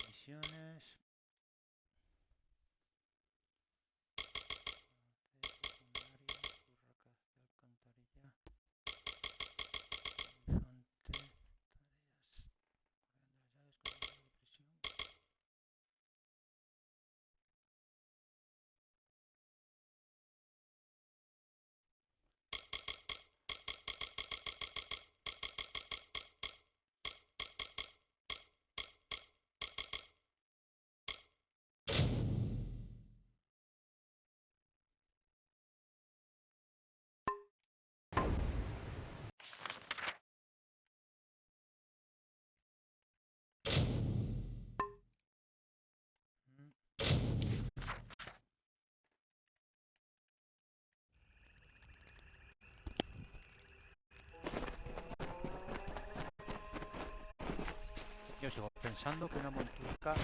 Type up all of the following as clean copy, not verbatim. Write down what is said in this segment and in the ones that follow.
Misiones. Yo sigo pensando que una montuca...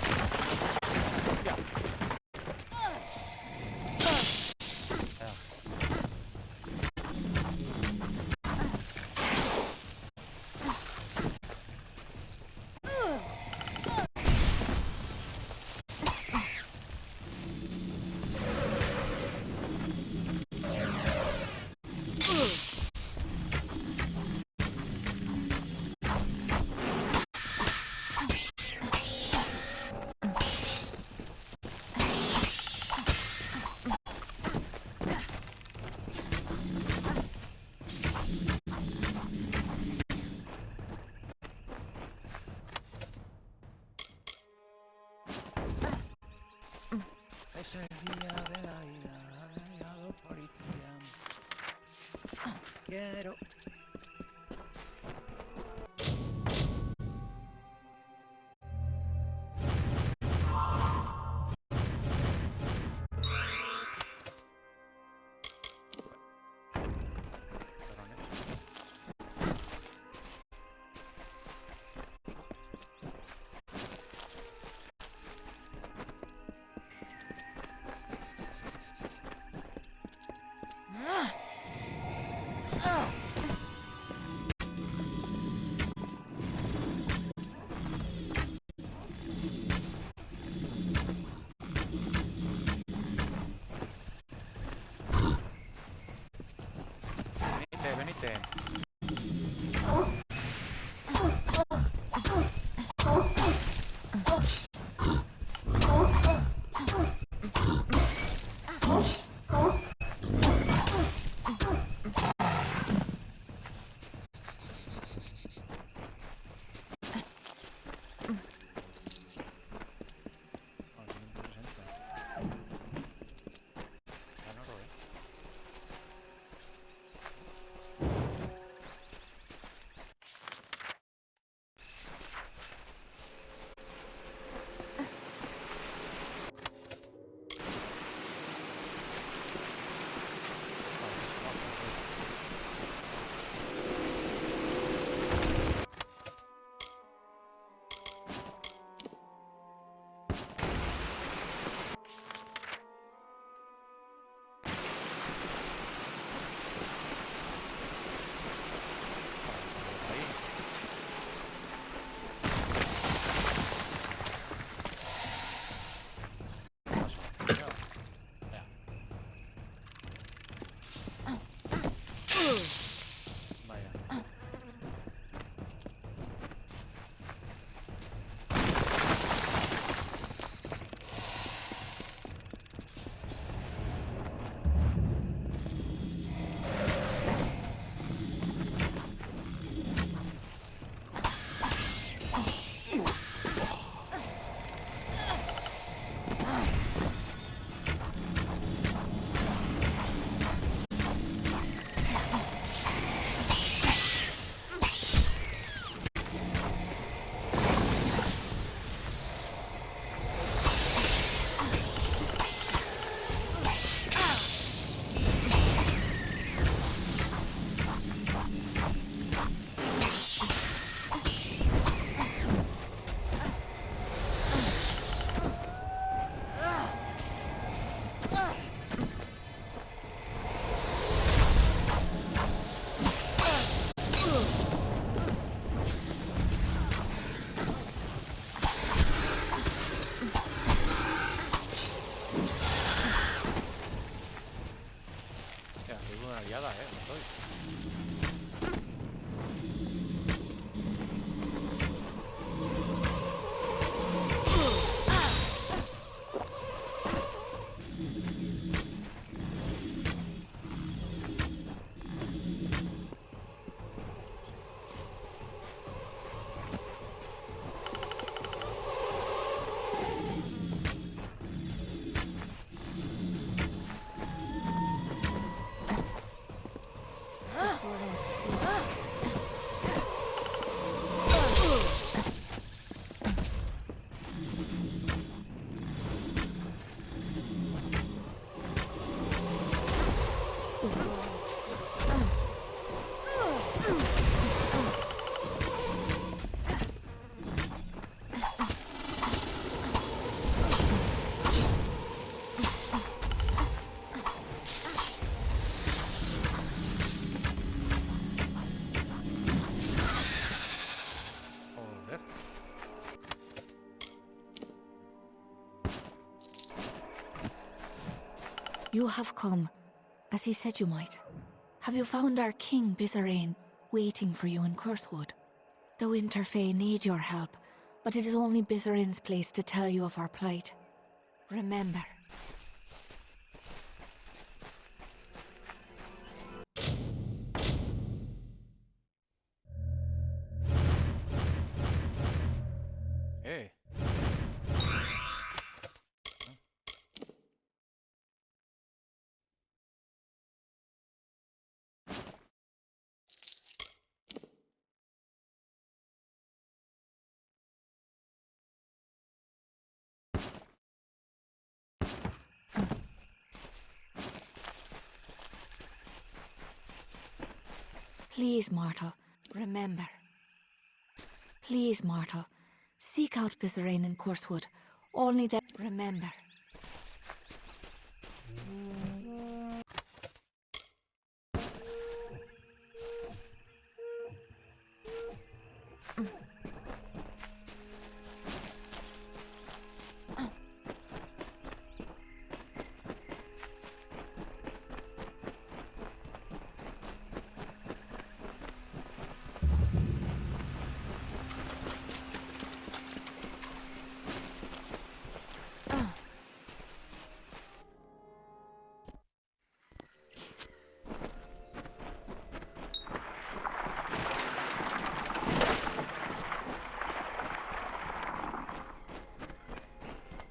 ¡Ya! Es el día de la ira, ha llegado policía. Quiero... Venite. You have come, as he said you might. Have you found our king, Bizarrain, waiting for you in Cursewood? The Winter Fae need your help, but it is only Bizarrain's place to tell you of our plight. Remember. Hey. Please, mortal, remember. Please, mortal, seek out Bizarrain in Cursewood. Only then remember.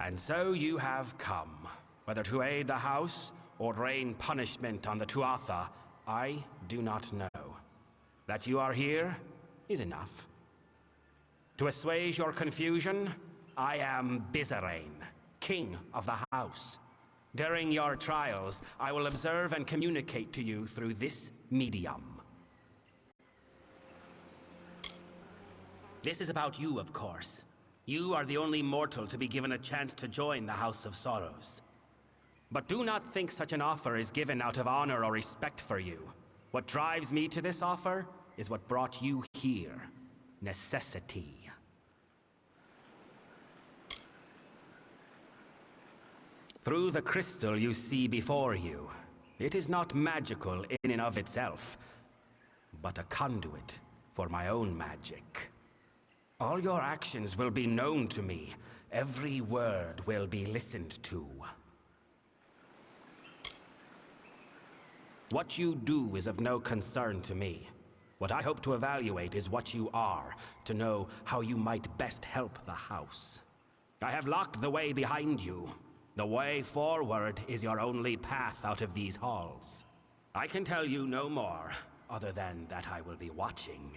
And so you have come. Whether to aid the house or rain punishment on the Tuatha, I do not know. That you are here is enough. To assuage your confusion, I am Bizarrain, king of the house. During your trials, I will observe and communicate to you through this medium. This is about you, of course. You are the only mortal to be given a chance to join the House of Sorrows. But do not think such an offer is given out of honor or respect for you. What drives me to this offer is what brought you here. Necessity. Through the crystal you see before you, it is not magical in and of itself, but a conduit for my own magic. All your actions will be known to me. Every word will be listened to. What you do is of no concern to me. What I hope to evaluate is what you are, to know how you might best help the house. I have locked the way behind you. The way forward is your only path out of these halls. I can tell you no more, other than that I will be watching.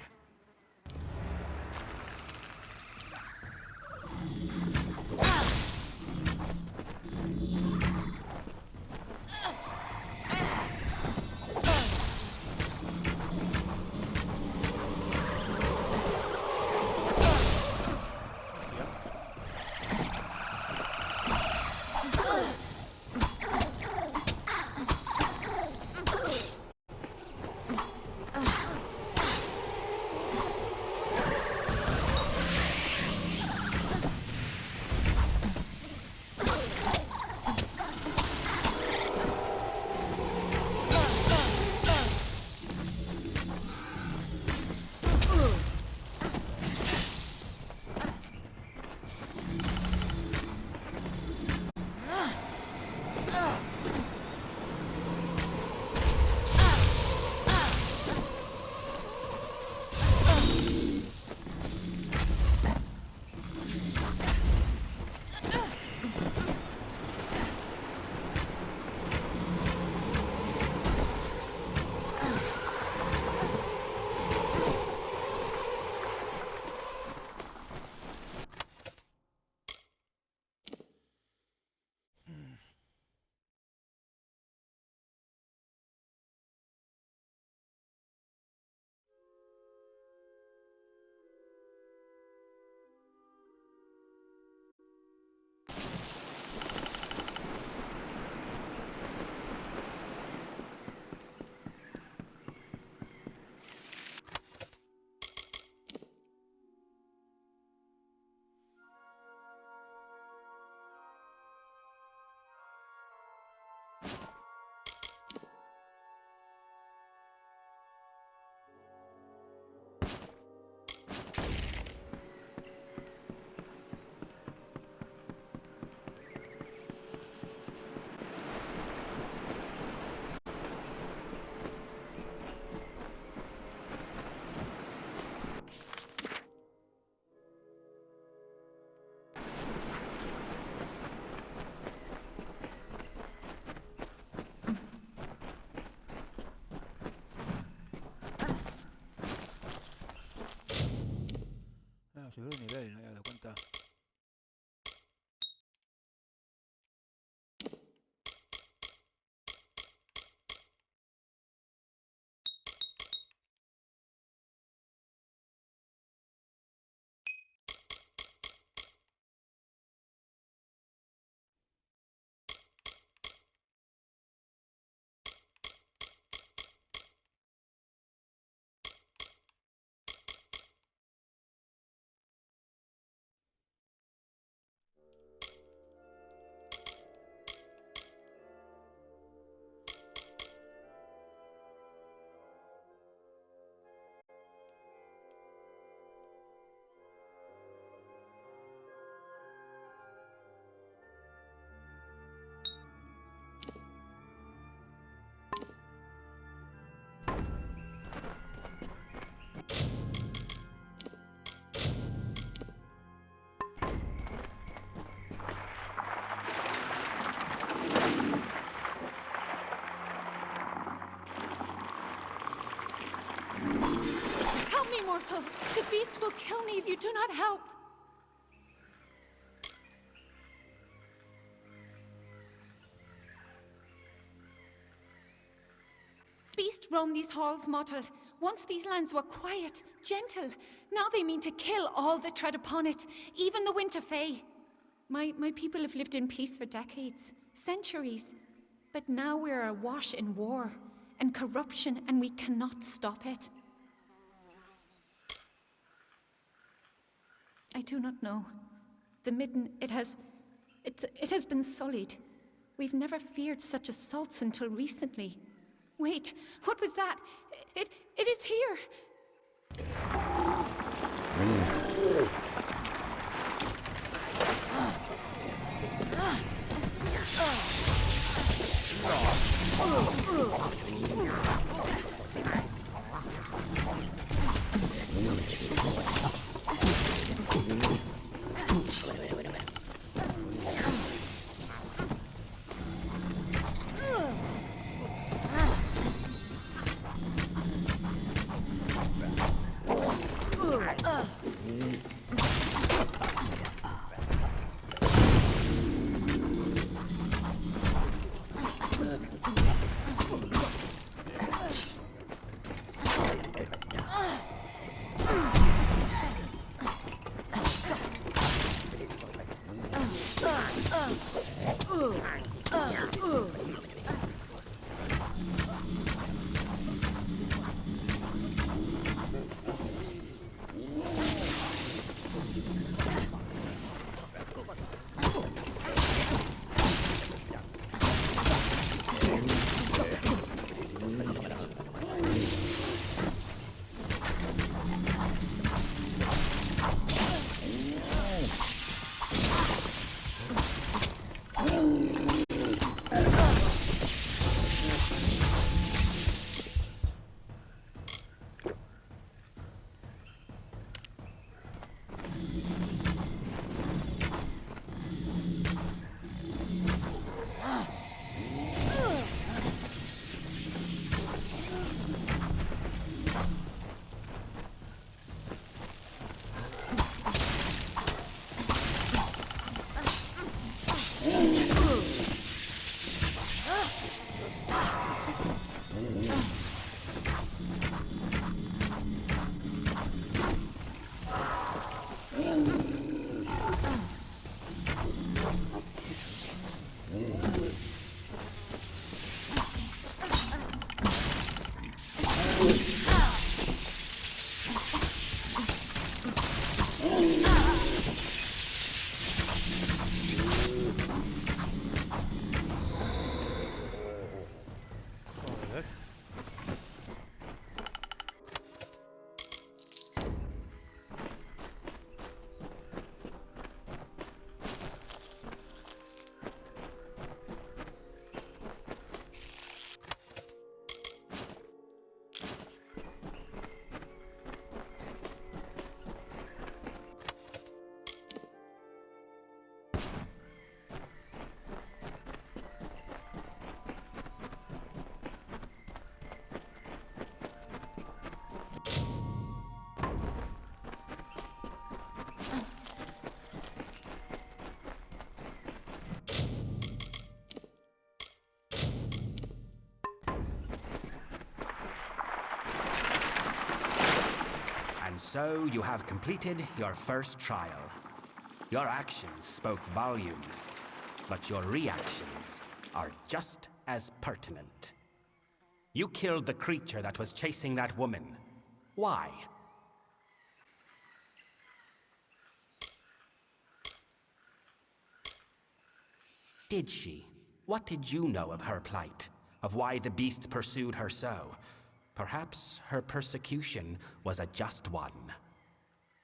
mortal! The beast will kill me if you do not help! Beast roam these halls, mortal. Once these lands were quiet, gentle. Now they mean to kill all that tread upon it, even the Winter Fae. My people have lived in peace for decades, centuries. But now we're awash in war and corruption, and we cannot stop it. I do not know. The Midden, it has been sullied. We've never feared such assaults until recently. Wait, what was that? It is here! So you have completed your first trial. Your actions spoke volumes, but your reactions are just as pertinent. You killed the creature that was chasing that woman. Why? Did she? What did you know of her plight? Of why the beast pursued her so? Perhaps her persecution was a just one.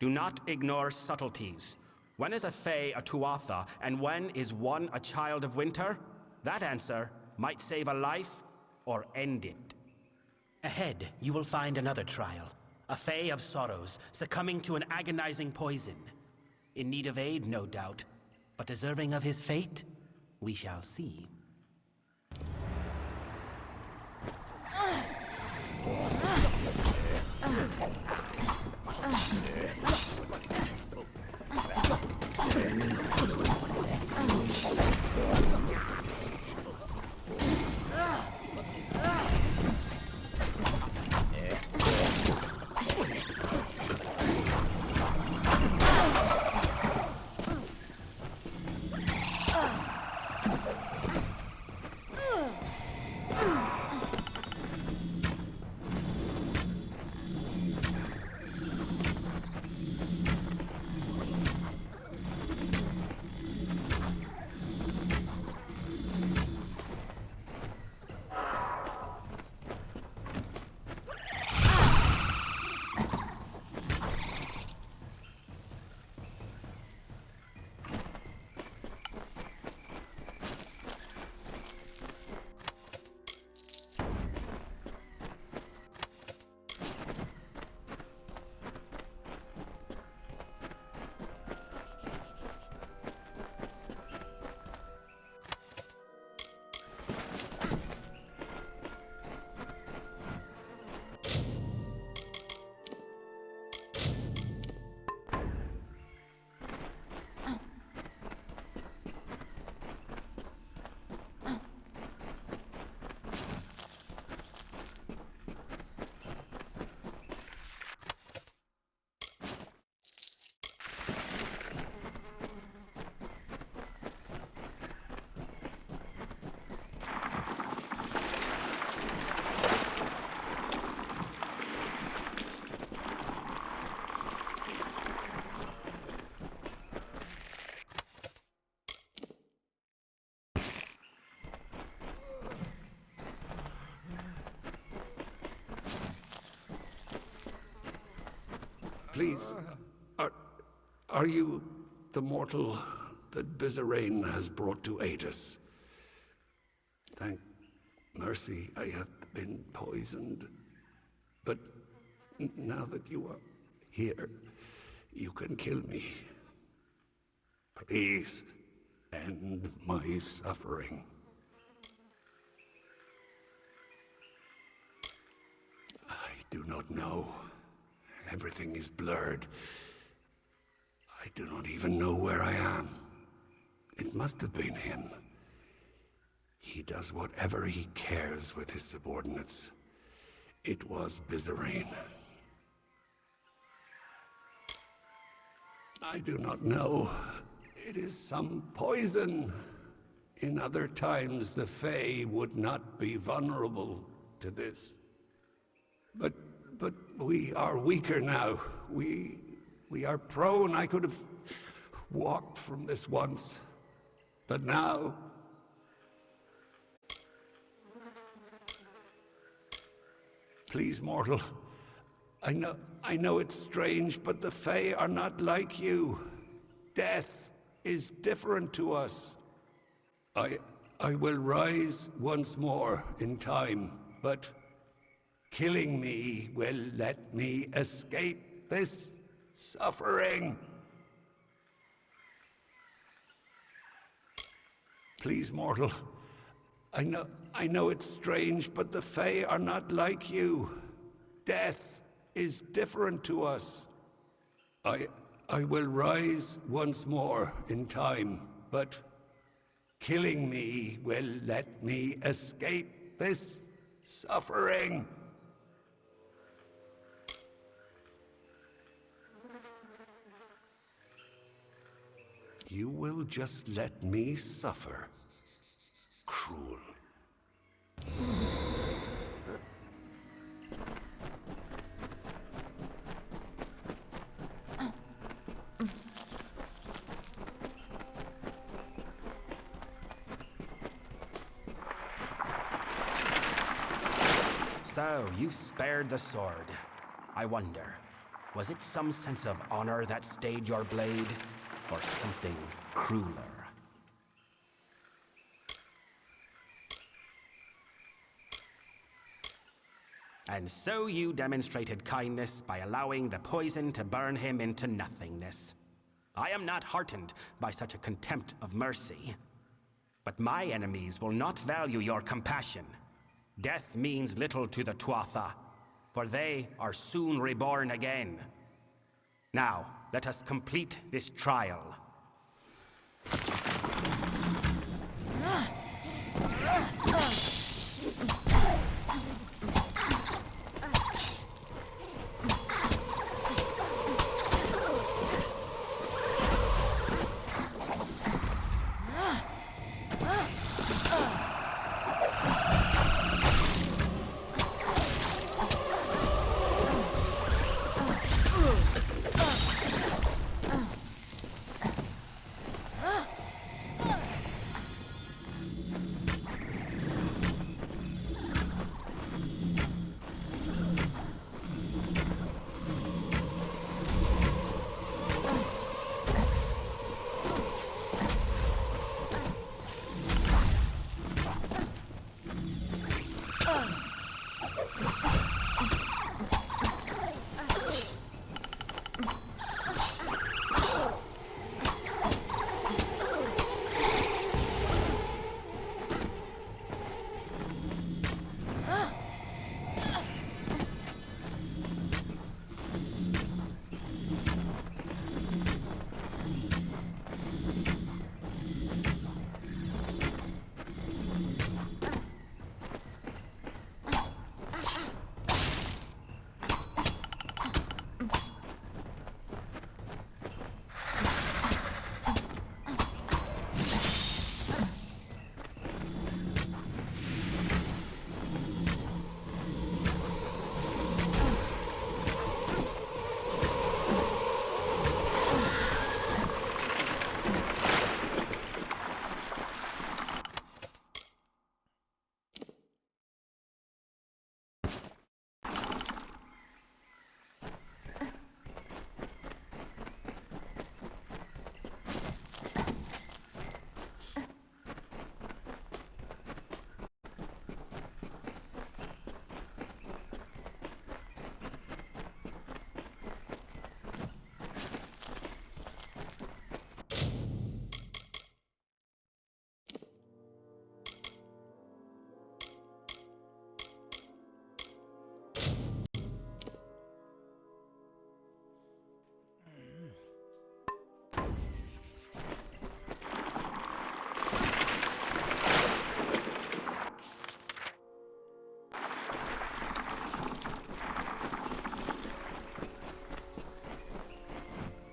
Do not ignore subtleties. When is a Fae a Tuatha, and when is one a child of winter? That answer might save a life or end it. Ahead, you will find another trial. A Fae of sorrows, succumbing to an agonizing poison. In need of aid, no doubt, but deserving of his fate? We shall see. Please, are you the mortal that Bizarrain has brought to aid us? Thank mercy I have been poisoned. But now that you are here, you can kill me. Please, end my suffering. I do not know. Everything is blurred. I do not even know where I am. It must have been him. He does whatever he cares with his subordinates. It was Bizarrain. I do not know. It is some poison. In other times, the Fae would not be vulnerable to this. But we are weaker now. We are prone. I could have walked from this once. But now... Please, mortal. I know it's strange, but the Fae are not like you. Death is different to us. I will rise once more in time, but killing me will let me escape this suffering. Please, mortal. I know it's strange, but the Fae are not like you. Death is different to us. I will rise once more in time, but killing me will let me escape this suffering. You will just let me suffer. Cruel. So, you spared the sword. I wonder, was it some sense of honor that stayed your blade, or something crueler? And so you demonstrated kindness by allowing the poison to burn him into nothingness. I am not heartened by such a contempt of mercy. But my enemies will not value your compassion. Death means little to the Tuatha, for they are soon reborn again. Now, let us complete this trial.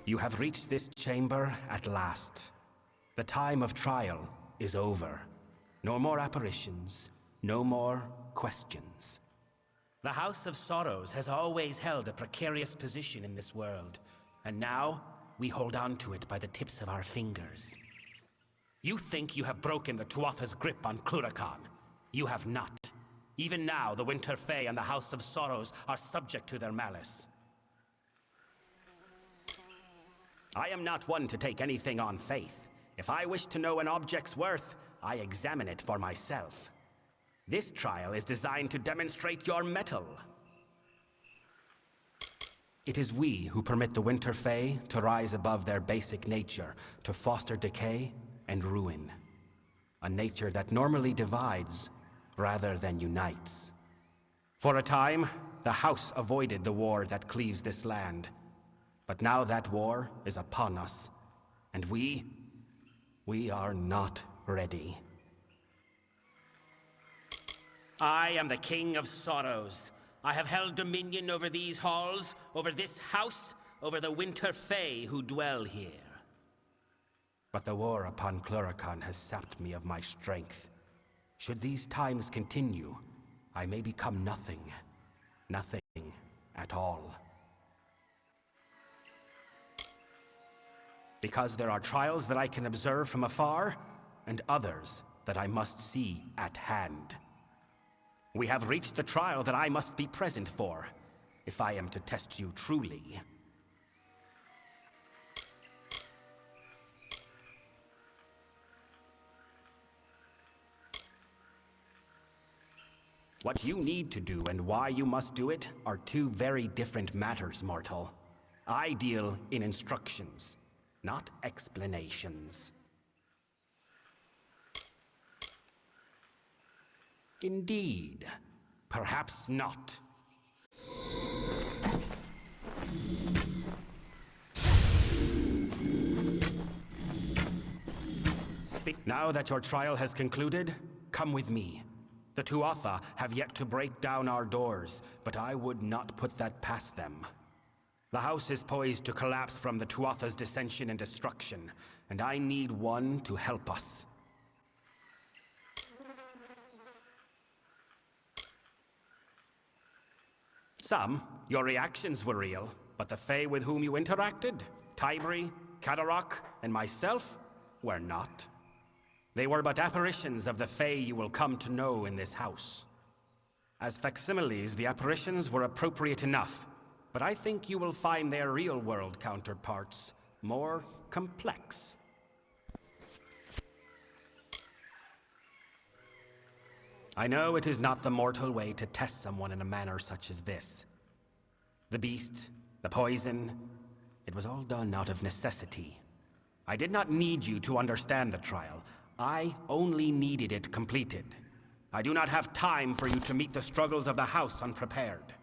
You have reached this chamber at last. The time of trial is over. No more apparitions, no more questions. The House of Sorrows has always held a precarious position in this world, and now we hold on to it by the tips of our fingers. You think you have broken the Tuatha's grip on Cluracan. You have not. Even now, the Winter Fae and the House of Sorrows are subject to their malice. I am not one to take anything on faith. If I wish to know an object's worth, I examine it for myself. This trial is designed to demonstrate your mettle. It is we who permit the Winter Fae to rise above their basic nature, to foster decay and ruin. A nature that normally divides rather than unites. For a time, the House avoided the war that cleaves this land. But now that war is upon us, and we are not ready. I am the King of Sorrows. I have held dominion over these halls, over this house, over the Winter Fae who dwell here. But the war upon Cluracan has sapped me of my strength. Should these times continue, I may become nothing. Nothing at all. Because there are trials that I can observe from afar, and others that I must see at hand. We have reached the trial that I must be present for, if I am to test you truly. What you need to do and why you must do it are two very different matters, mortal. I deal in instructions, not explanations. Indeed. Perhaps not. Now that your trial has concluded, come with me. The Tuatha have yet to break down our doors, but I would not put that past them. The house is poised to collapse from the Tuatha's dissension and destruction, and I need one to help us. Your reactions were real, but the Fae with whom you interacted, Tybri, Kadarok, and myself, were not. They were but apparitions of the Fae you will come to know in this house. As facsimiles, the apparitions were appropriate enough, but I think you will find their real-world counterparts more complex. I know it is not the mortal way to test someone in a manner such as this. The beast, the poison, it was all done out of necessity. I did not need you to understand the trial. I only needed it completed. I do not have time for you to meet the struggles of the house unprepared.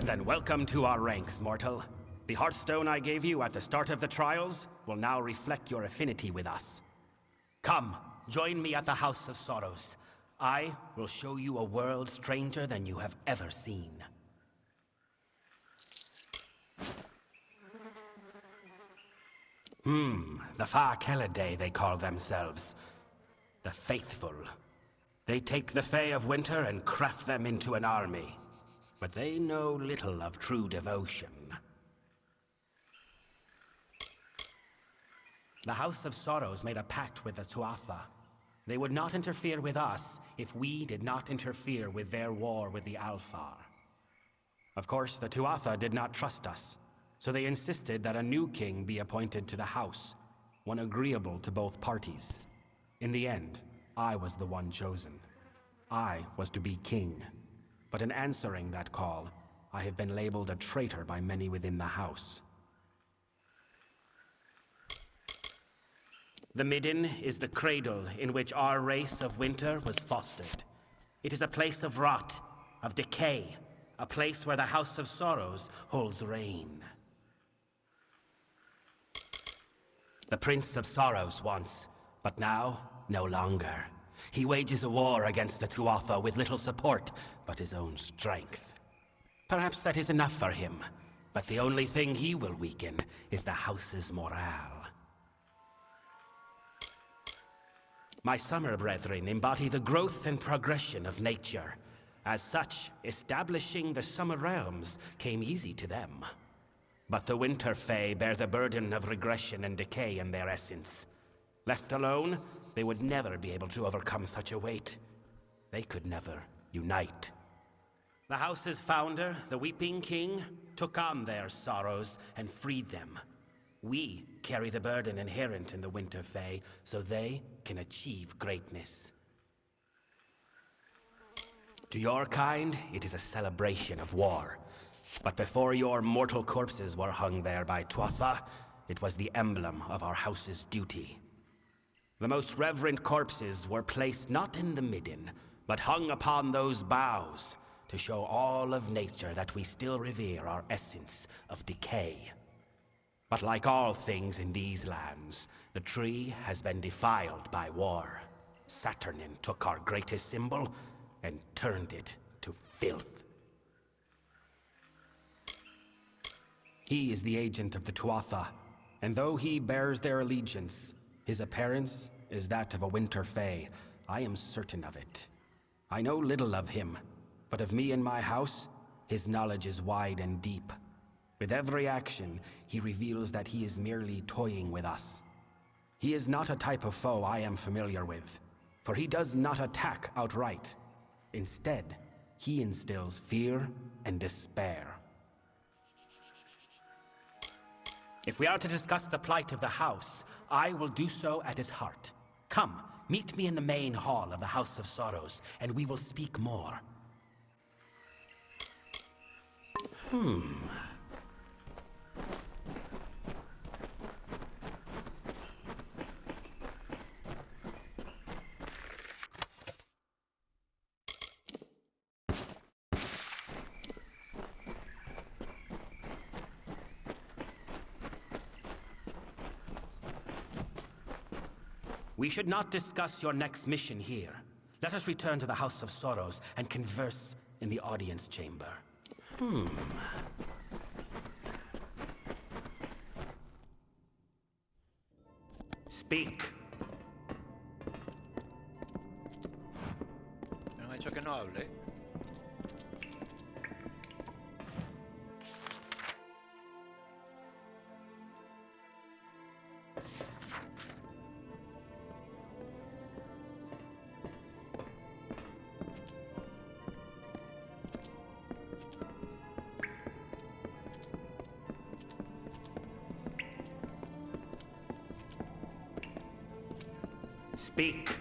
Then welcome to our ranks, mortal. The Hearthstone I gave you at the start of the trials will now reflect your affinity with us. Come, join me at the House of Sorrows. I will show you a world stranger than you have ever seen. The Fa Kelidae, they call themselves. The Faithful. They take the Fae of Winter and craft them into an army. But they know little of true devotion. The House of Sorrows made a pact with the Tuatha. They would not interfere with us if we did not interfere with their war with the Alfar. Of course, the Tuatha did not trust us, so they insisted that a new king be appointed to the house, one agreeable to both parties. In the end, I was the one chosen. I was to be king. But in answering that call, I have been labeled a traitor by many within the house. The Midden is the cradle in which our race of winter was fostered. It is a place of rot, of decay, a place where the House of Sorrows holds reign. The Prince of Sorrows once, but now, no longer. He wages a war against the Tuatha with little support but his own strength. Perhaps that is enough for him, but the only thing he will weaken is the house's morale. My summer brethren embody the growth and progression of nature. As such, establishing the summer realms came easy to them. But the winter Fae bear the burden of regression and decay in their essence. Left alone, they would never be able to overcome such a weight. They could never unite. The house's founder, the Weeping King, took on their sorrows and freed them. We carry the burden inherent in the Winter Fae, so they can achieve greatness. To your kind, it is a celebration of war. But before your mortal corpses were hung there by Tuatha, it was the emblem of our house's duty. The most reverent corpses were placed not in the midden, but hung upon those boughs to show all of nature that we still revere our essence of decay. But like all things in these lands, the tree has been defiled by war. Saturnin took our greatest symbol and turned it to filth. He is the agent of the Tuatha, and though he bears their allegiance, his appearance is that of a winter fae. I am certain of it. I know little of him, but of me and my house, his knowledge is wide and deep. With every action, he reveals that he is merely toying with us. He is not a type of foe I am familiar with, for he does not attack outright. Instead, he instills fear and despair. If we are to discuss the plight of the house, I will do so at his heart. Come, meet me in the main hall of the House of Sorrows, and we will speak more. We should not discuss your next mission here. Let us return to the House of Sorrows and converse in the audience chamber. Speak. Me han dicho que no hable. Speak.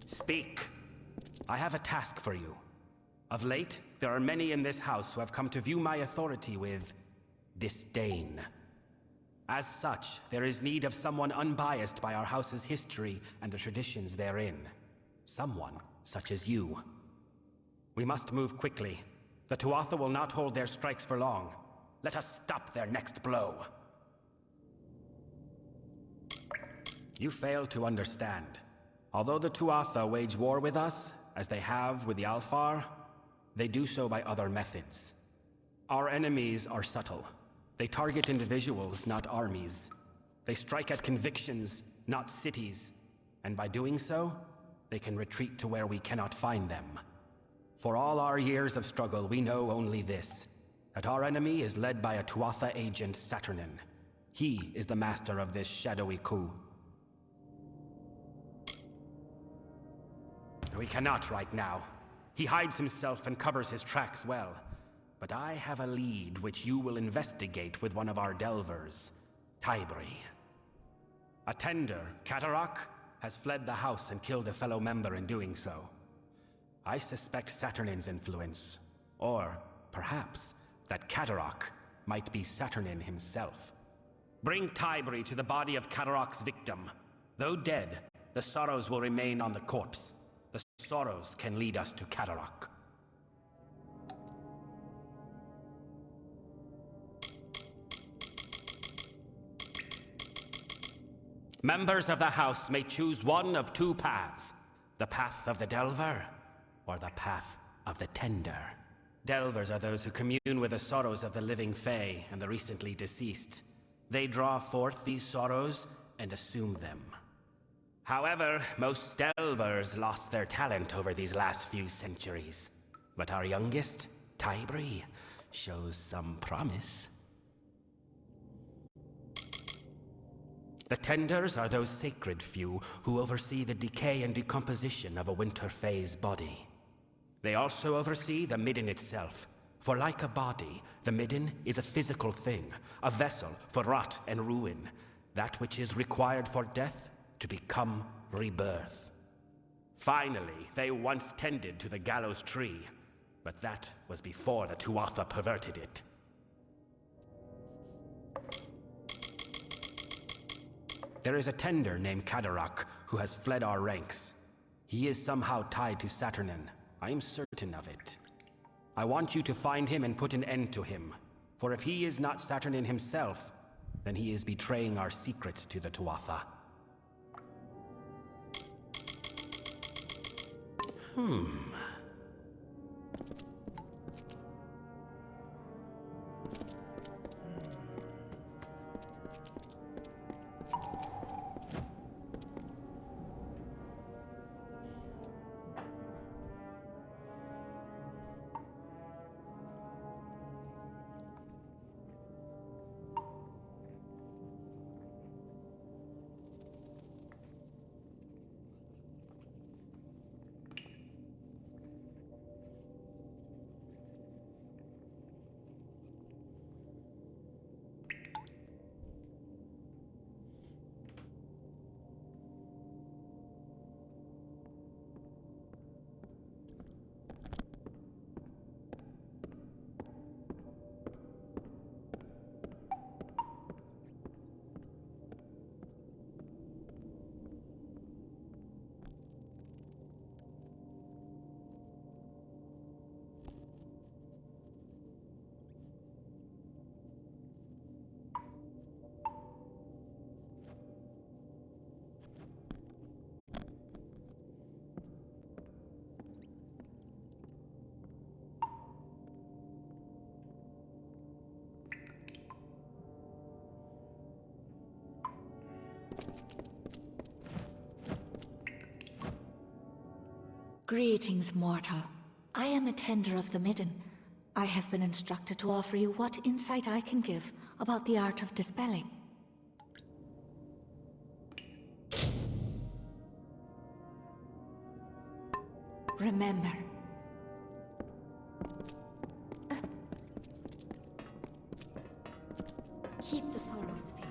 Speak. I have a task for you. Of late, there are many in this house who have come to view my authority with disdain. As such, there is need of someone unbiased by our house's history and the traditions therein. Someone such as you. We must move quickly. The Tuatha will not hold their strikes for long. Let us stop their next blow. You fail to understand. Although the Tuatha wage war with us, as they have with the Alfar, they do so by other methods. Our enemies are subtle. They target individuals, not armies. They strike at convictions, not cities. And by doing so, they can retreat to where we cannot find them. For all our years of struggle, we know only this, that our enemy is led by a Tuatha agent, Saturnin. He is the master of this shadowy coup. We cannot right now. He hides himself and covers his tracks well. But I have a lead which you will investigate with one of our delvers, Tybri. A tender, Catarak, has fled the house and killed a fellow member in doing so. I suspect Saturnin's influence, or perhaps that Catarak might be Saturnin himself. Bring Tybri to the body of Catarak's victim. Though dead, the sorrows will remain on the corpse. The sorrows can lead us to Catarak. Members of the House may choose one of two paths. The path of the Delver, or the path of the Tender. Delvers are those who commune with the sorrows of the living Fae and the recently deceased. They draw forth these sorrows and assume them. However, most Delvers lost their talent over these last few centuries. But our youngest, Tybri, shows some promise. The Tenders are those sacred few who oversee the decay and decomposition of a Winter Fae's body. They also oversee the Midden itself, for like a body, the Midden is a physical thing, a vessel for rot and ruin, that which is required for death to become rebirth. Finally, they once tended to the gallows tree, but that was before the Tuatha perverted it. There is a tender named Catarak who has fled our ranks. He is somehow tied to Saturnin, I am certain of it. I want you to find him and put an end to him. For if he is not Saturnin himself, then he is betraying our secrets to the Tuatha. Greetings, mortal. I am a tender of the Midden. I have been instructed to offer you what insight I can give about the art of dispelling. Remember, keep the sorrows faithful.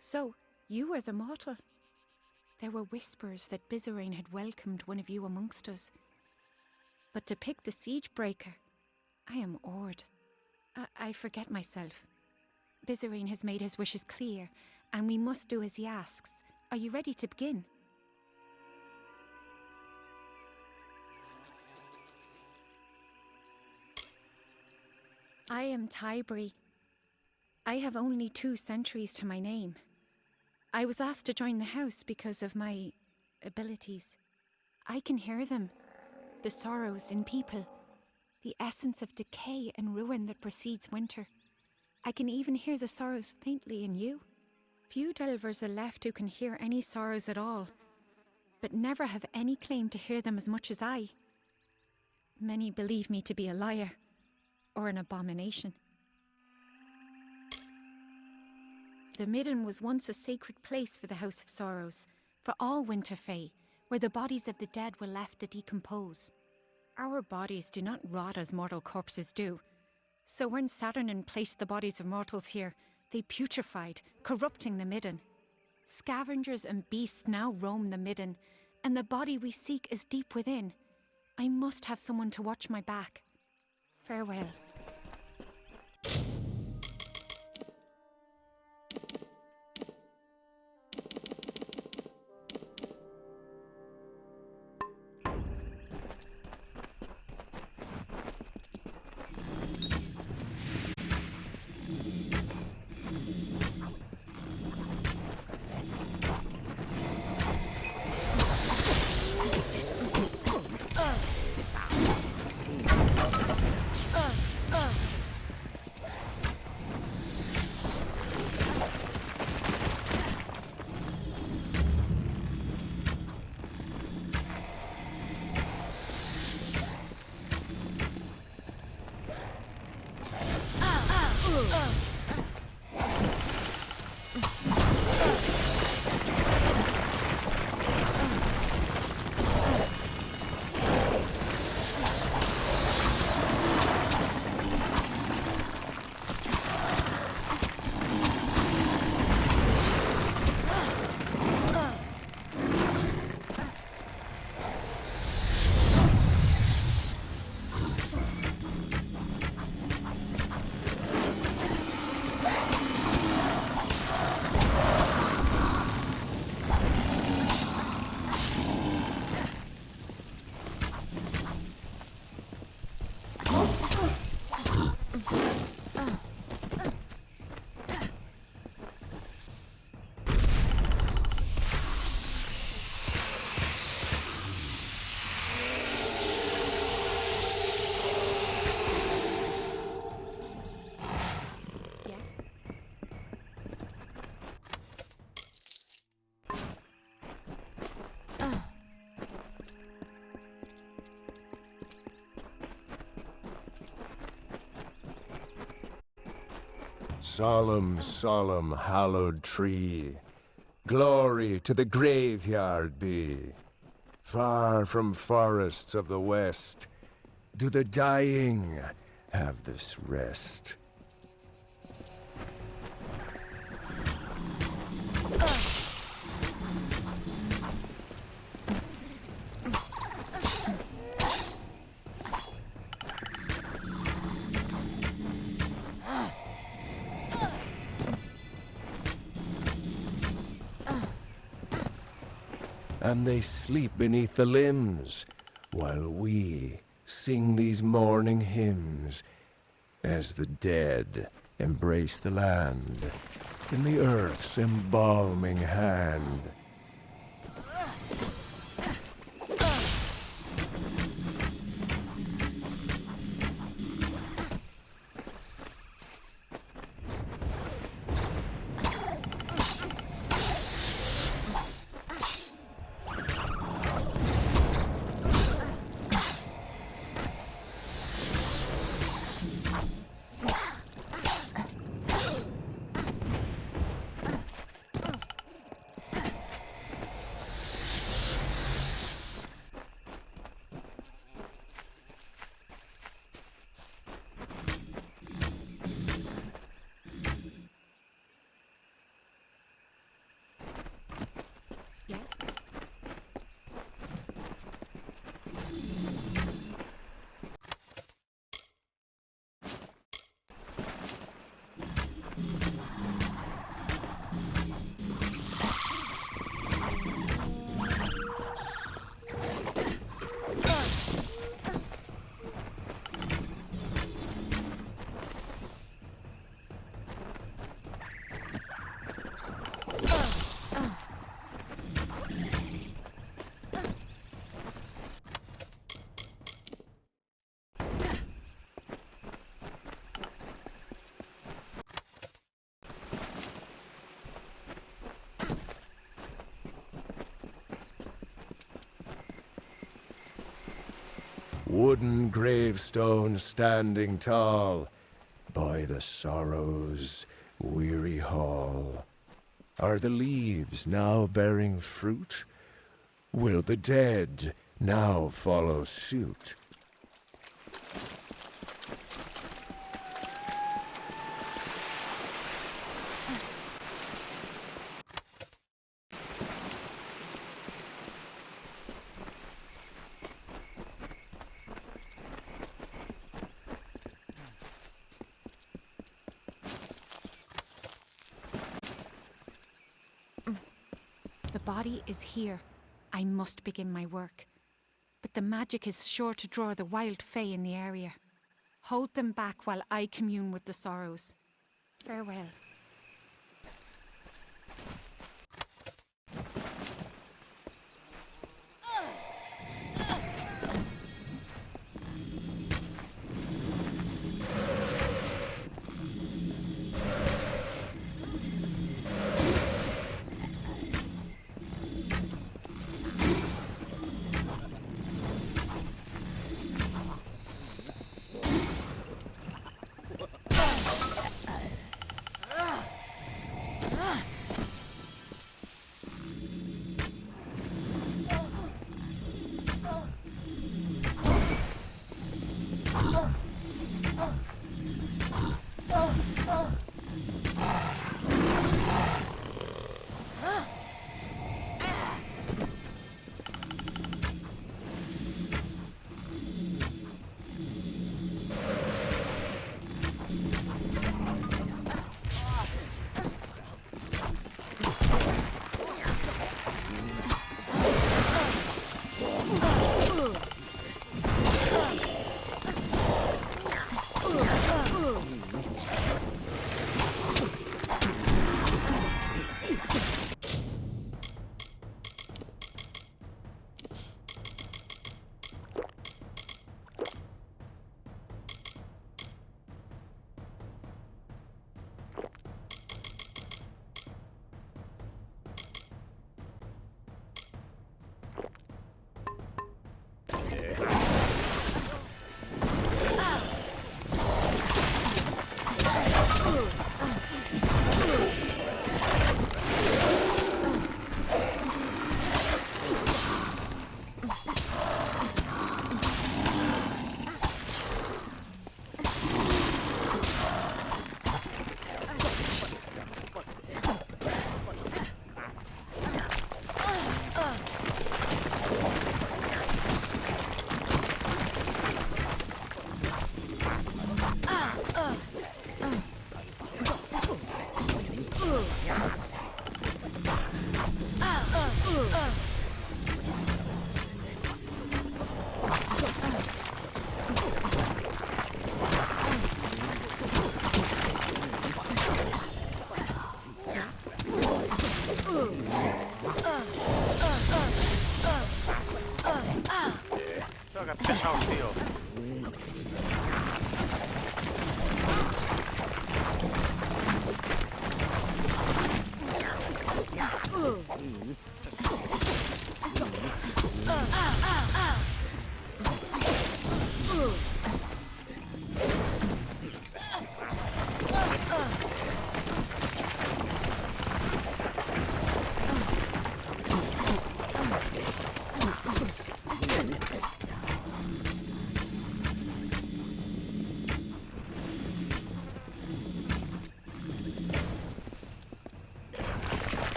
So, you were the mortal. There were whispers that Bizarane had welcomed one of you amongst us. But to pick the siege breaker, I am awed. I forget myself. Bizarane has made his wishes clear, and we must do as he asks. Are you ready to begin? I am Tybri. I have only 2 centuries to my name. I was asked to join the house because of my abilities. I can hear them, the sorrows in people, the essence of decay and ruin that precedes winter. I can even hear the sorrows faintly in you. Few delvers are left who can hear any sorrows at all, but never have any claim to hear them as much as I. Many believe me to be a liar or an abomination. The Midden was once a sacred place for the House of Sorrows, for all Winter Fae, where the bodies of the dead were left to decompose. Our bodies do not rot as mortal corpses do. So when Saturnin placed the bodies of mortals here, they putrefied, corrupting the Midden. Scavengers and beasts now roam the Midden, and the body we seek is deep within. I must have someone to watch my back. Farewell. solemn, solemn, hallowed tree, glory to the graveyard be. Far from forests of the west, do the dying have this rest. And they sleep beneath the limbs, while we sing these mourning hymns, as the dead embrace the land in the earth's embalming hand. Yes? Wooden gravestones standing tall by the sorrow's weary hall. Are the leaves now bearing fruit? Will the dead now follow suit? The body is here. I must begin my work. But the magic is sure to draw the wild fae in the area. Hold them back while I commune with the sorrows. Farewell. Joga pesado, tío.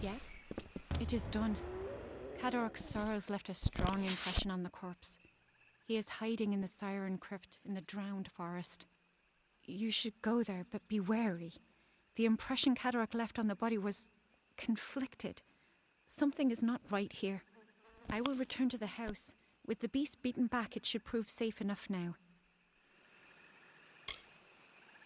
Yes, it is done. Cadoroc's sorrows left a strong impression on the corpse. He is hiding in the Siren Crypt in the drowned forest. You should go there, but be wary. The impression Cadoroc left on the body was conflicted. Something is not right here. I will return to the house. With the beast beaten back, it should prove safe enough now.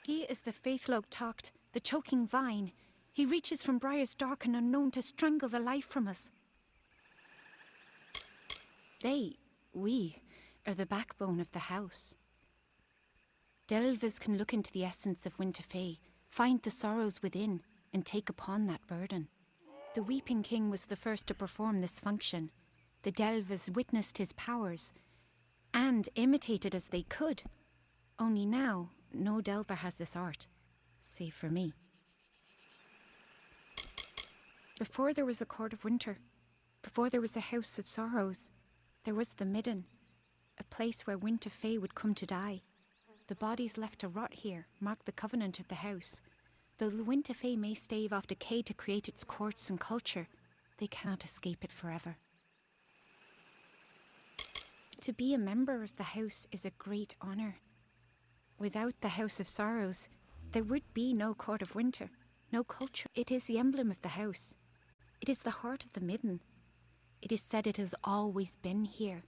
He is the Faithlog Tocht, the choking vine. He reaches from briars dark and unknown to strangle the life from us. We, are the backbone of the house. Delvers can look into the essence of Winterfell, find the sorrows within, and take upon that burden. The Weeping King was the first to perform this function. The Delvers witnessed his powers, and imitated as they could. Only now, no Delver has this art, save for me. Before there was a Court of Winter, before there was a House of Sorrows, there was the Midden, a place where Winterfell would come to die. The bodies left to rot here mark the covenant of the house. Though the Winterfell may stave off decay to create its courts and culture, they cannot escape it forever. To be a member of the house is a great honour. Without the House of Sorrows, there would be no Court of Winter, no culture. It is the emblem of the house. It is the heart of the Midden. It is said it has always been here,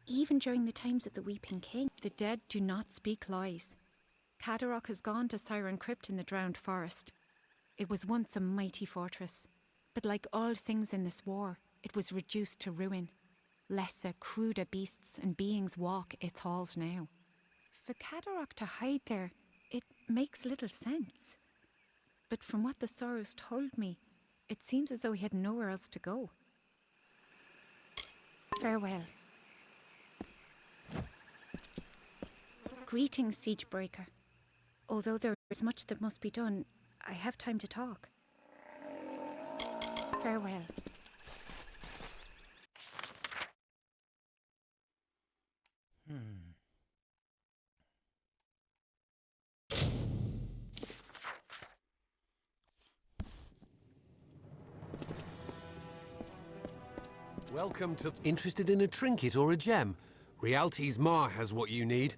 even during the times of the Weeping King. The dead do not speak lies. Cadoroc has gone to Siren Crypt in the drowned forest. It was once a mighty fortress, but like all things in this war, it was reduced to ruin. Lesser, cruder beasts and beings walk its halls now. For Cadoroc to hide there, it makes little sense. But from what the Sorrows told me, it seems as though he had nowhere else to go. Farewell. Greetings, Siegebreaker. Although there is much that must be done, I have time to talk. Farewell. Welcome to... Interested in a trinket or a gem? Rialti's Ma has what you need.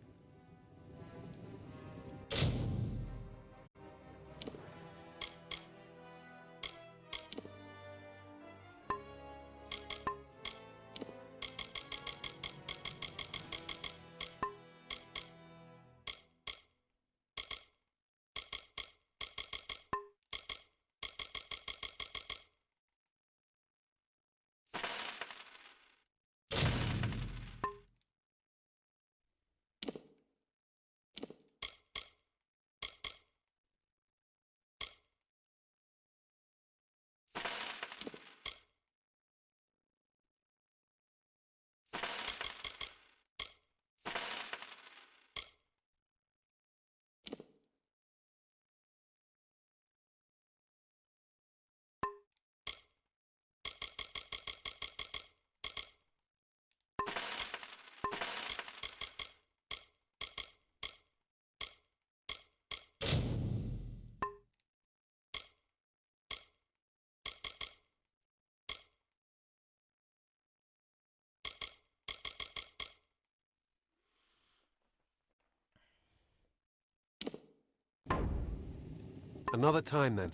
Another time, then.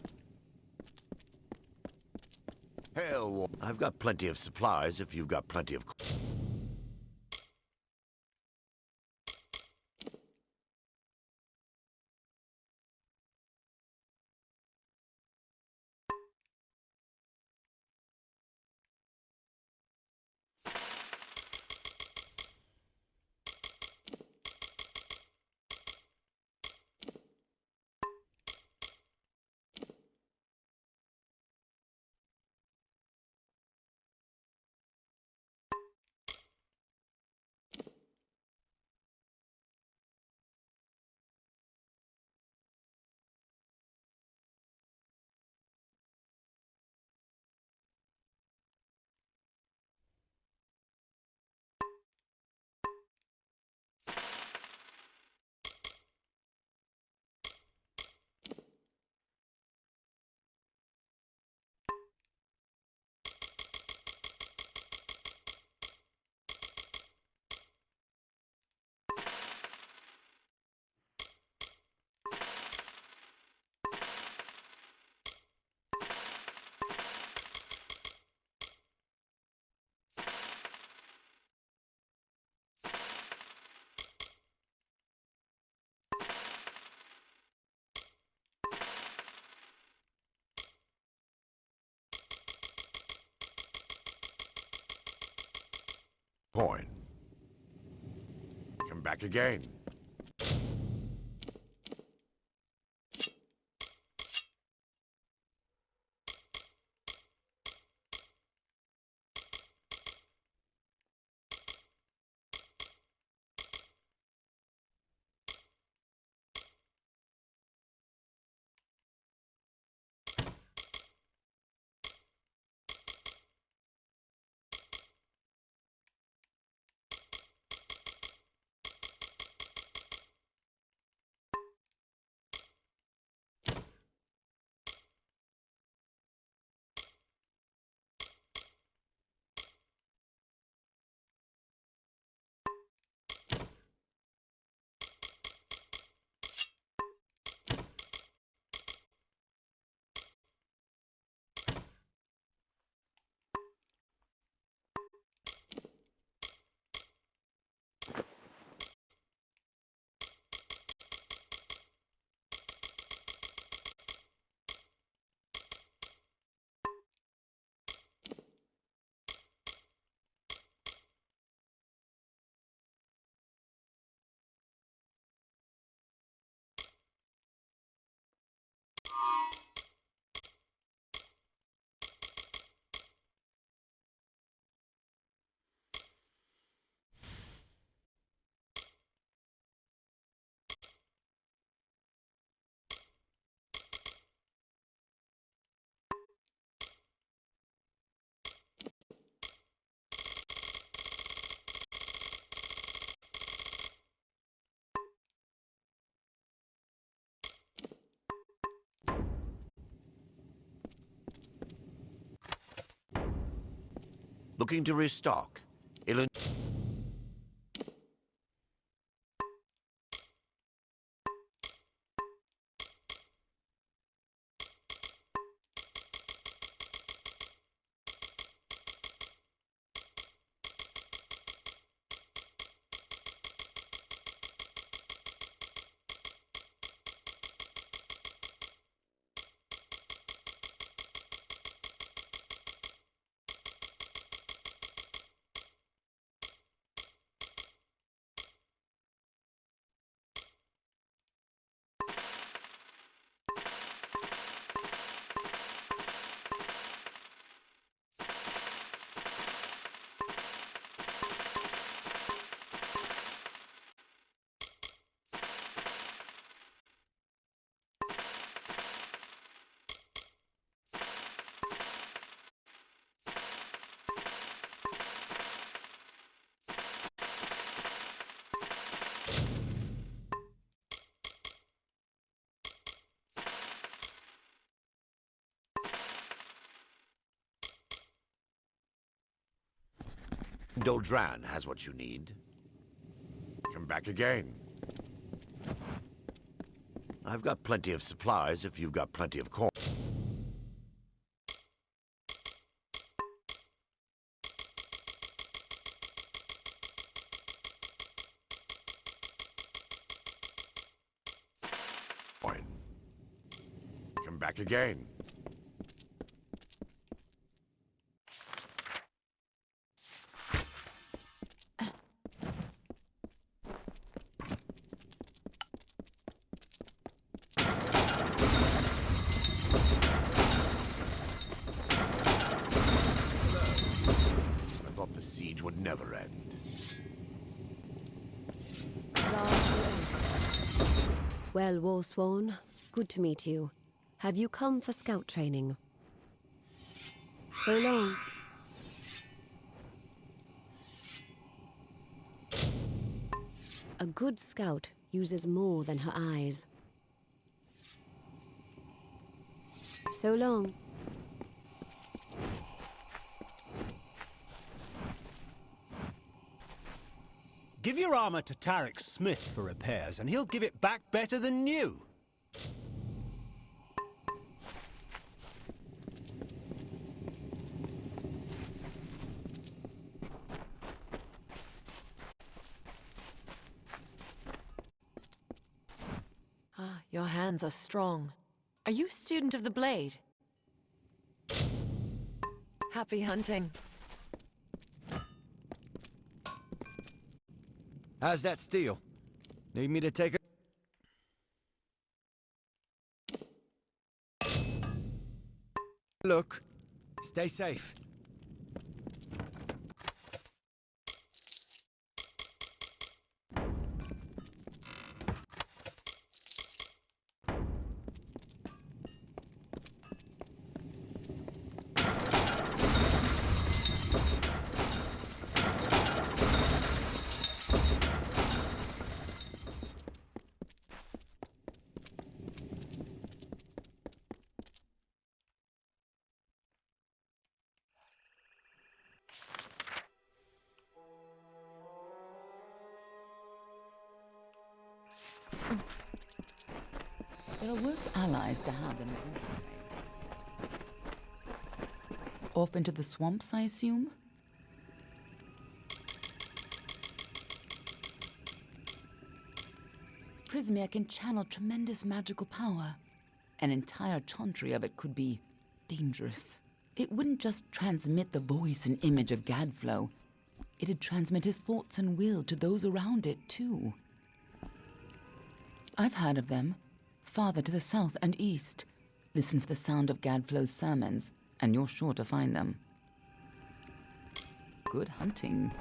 Hell, I've got plenty of supplies if you've got plenty of... Coin. Come back again. Looking to restock. Doldran has what you need. Come back again. I've got plenty of supplies if you've got plenty of corn. Come back again. I thought the siege would never end. Well, Warsworn, good to meet you. Have you come for scout training? So long. A good scout uses more than her eyes. So long. Give your armor to Tarek Smith for repairs, and he'll give it back better than new. Your hands are strong. Are you a student of the blade? Happy hunting. How's that steel? Need me to take a look? Stay safe. There are worse allies to have than the Winterfell. Off into the swamps, I assume? Prismere can channel tremendous magical power. An entire chantry of it could be dangerous. It wouldn't just transmit the voice and image of Gadflow. It'd transmit his thoughts and will to those around it, too. I've heard of them. Farther to the south and east. Listen for the sound of Gadflow's sermons, and you're sure to find them. Good hunting.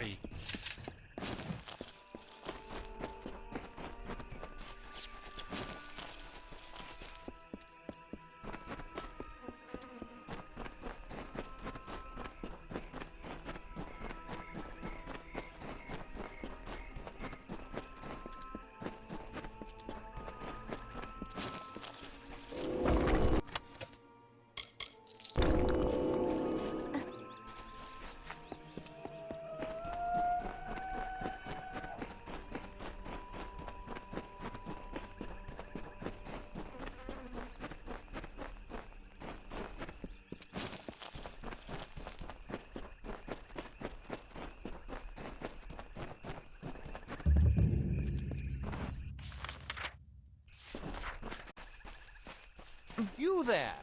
glory. You there!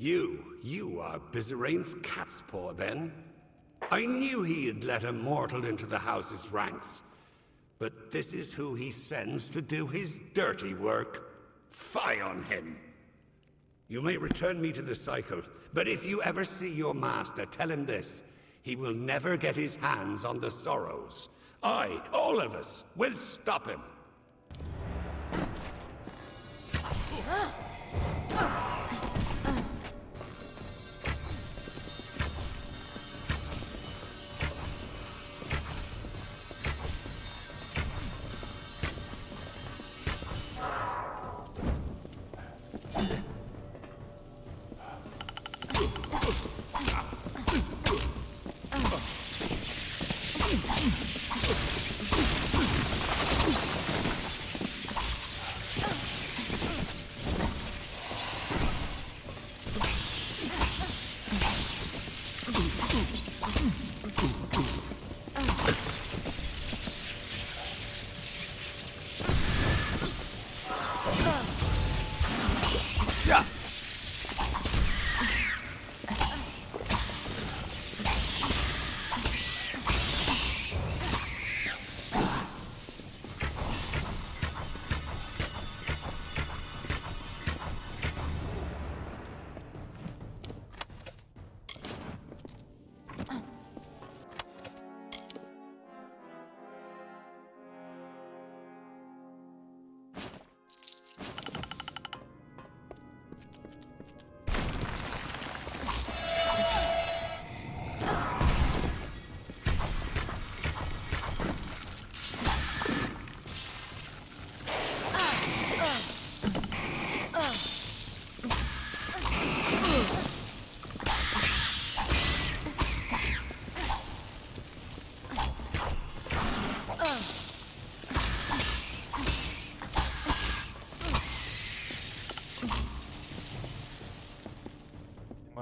You are Bizerain's cat's paw, then? I knew he had let a mortal into the house's ranks. But this is who he sends to do his dirty work. Fie on him! You may return me to the cycle, but if you ever see your master, tell him this. He will never get his hands on the Sorrows. All of us, will stop him.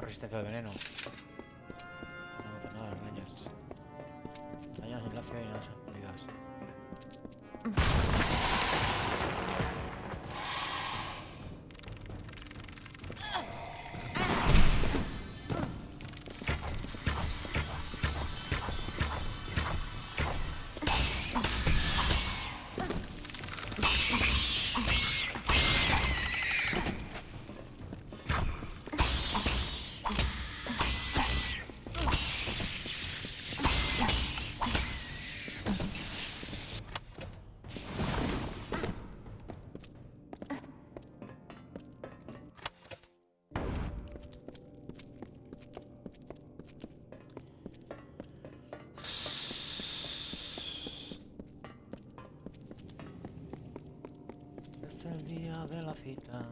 Resistencia al veneno. No hace nada, daños. Daños, enlace y nada, habilidades. Es el día de la cita.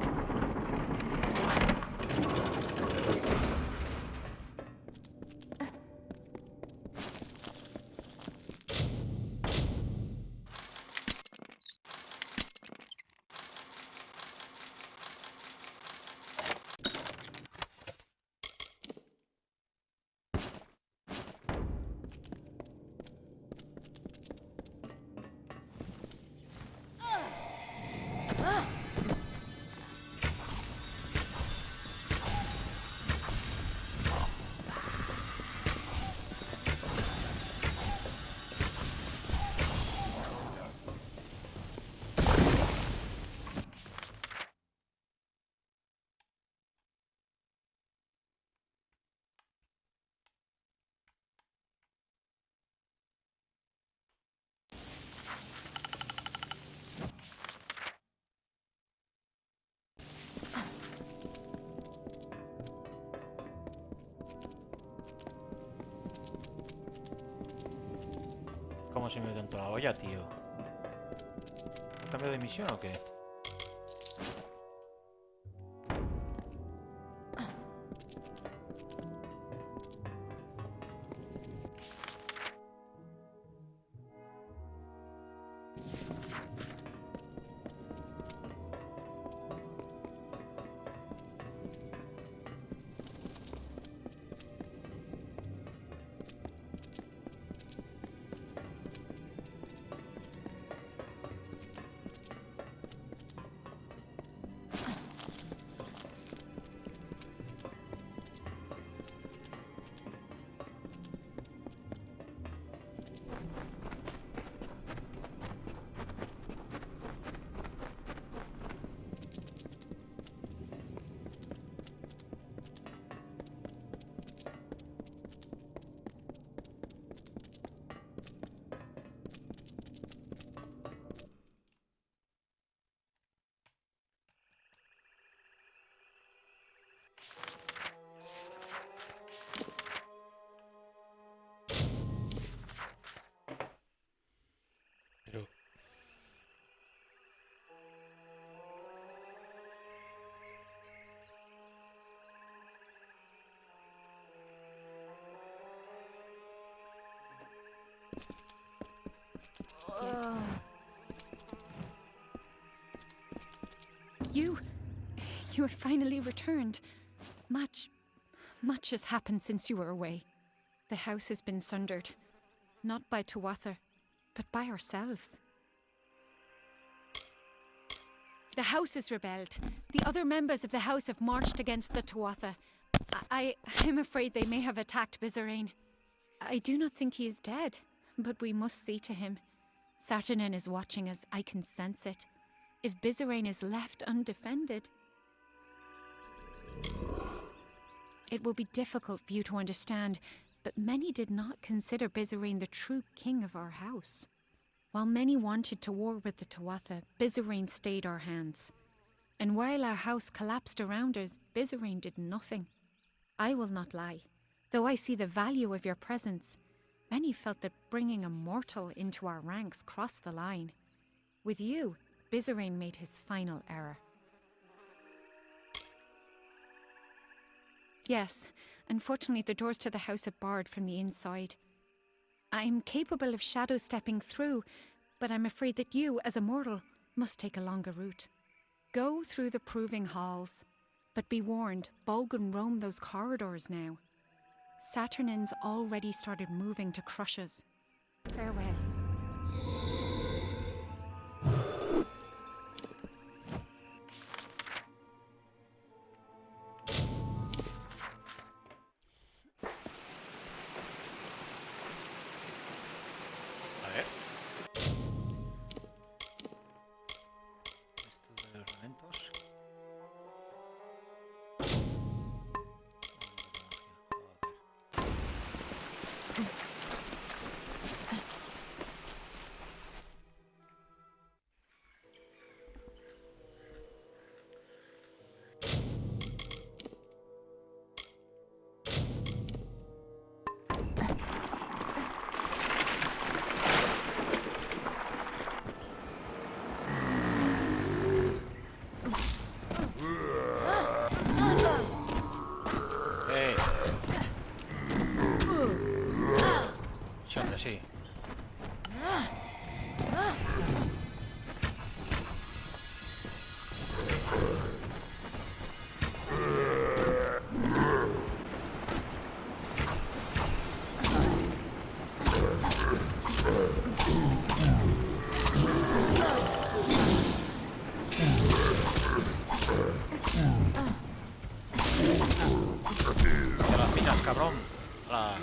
¿Cómo se me dio tanto la olla, tío? ¿Cambio de misión o qué? yes. You have finally returned. Much has happened since you were away. The house has been sundered, not by Tuatha, but by ourselves. The house has rebelled. The other members of the house have marched against the Tuatha. I'm afraid they may have attacked Bizarane. I do not think he is dead, but we must see to him. Saturnin is watching us, I can sense it. If Bizarane is left undefended, it will be difficult for you to understand, but many did not consider Bizarane the true king of our house. While many wanted to war with the Tuatha, Bizarane stayed our hands. And while our house collapsed around us, Bizarane did nothing. I will not lie. Though I see the value of your presence, many felt that bringing a mortal into our ranks crossed the line. With you, Bizarane made his final error. Yes, unfortunately the doors to the house are barred from the inside. I'm capable of shadow stepping through, but I'm afraid that you, as a mortal, must take a longer route. Go through the proving halls, but be warned, Bolgun roam those corridors now. Saturnin's already started moving to crush us. Farewell. A ver. Esto de los elementos. Sí, hombre, sí. ¡Te las pillas, cabrón! ¡Hala!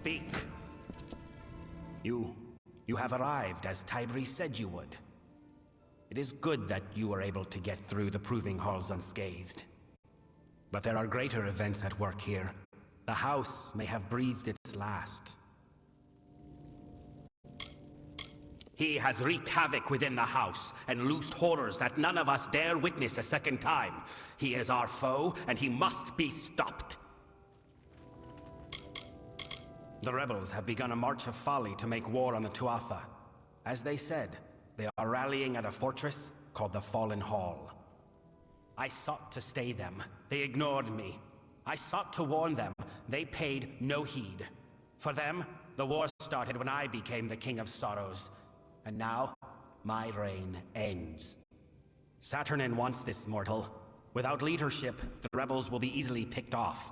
Speak. You have arrived as Tybri said you would. It is good that you were able to get through the proving halls unscathed. But there are greater events at work here. The house may have breathed its last. He has wreaked havoc within the house and loosed horrors that none of us dare witness a second time. He is our foe, and he must be stopped. The rebels have begun a march of folly to make war on the Tuatha. As they said, they are rallying at a fortress called the Fallen Hall. I sought to stay them. They ignored me. I sought to warn them. They paid no heed. For them, the war started when I became the King of Sorrows. And now, my reign ends. Saturnin wants this, mortal. Without leadership, the rebels will be easily picked off.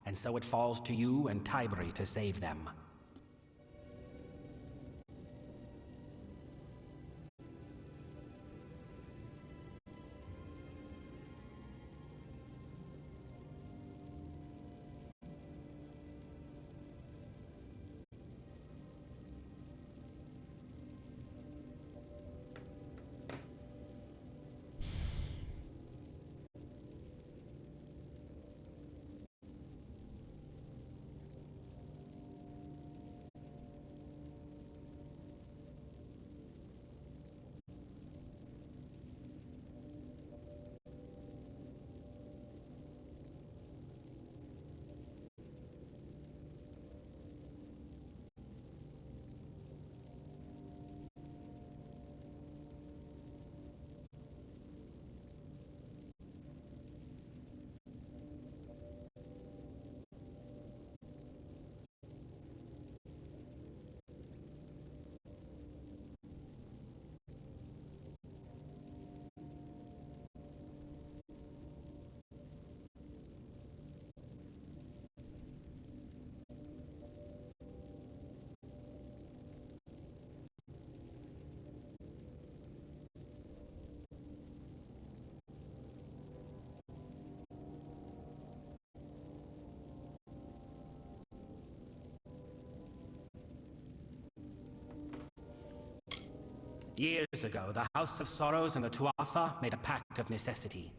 And so it falls to you and Tybri to save them. Years ago, the House of Sorrows and the Tuatha made a pact of necessity.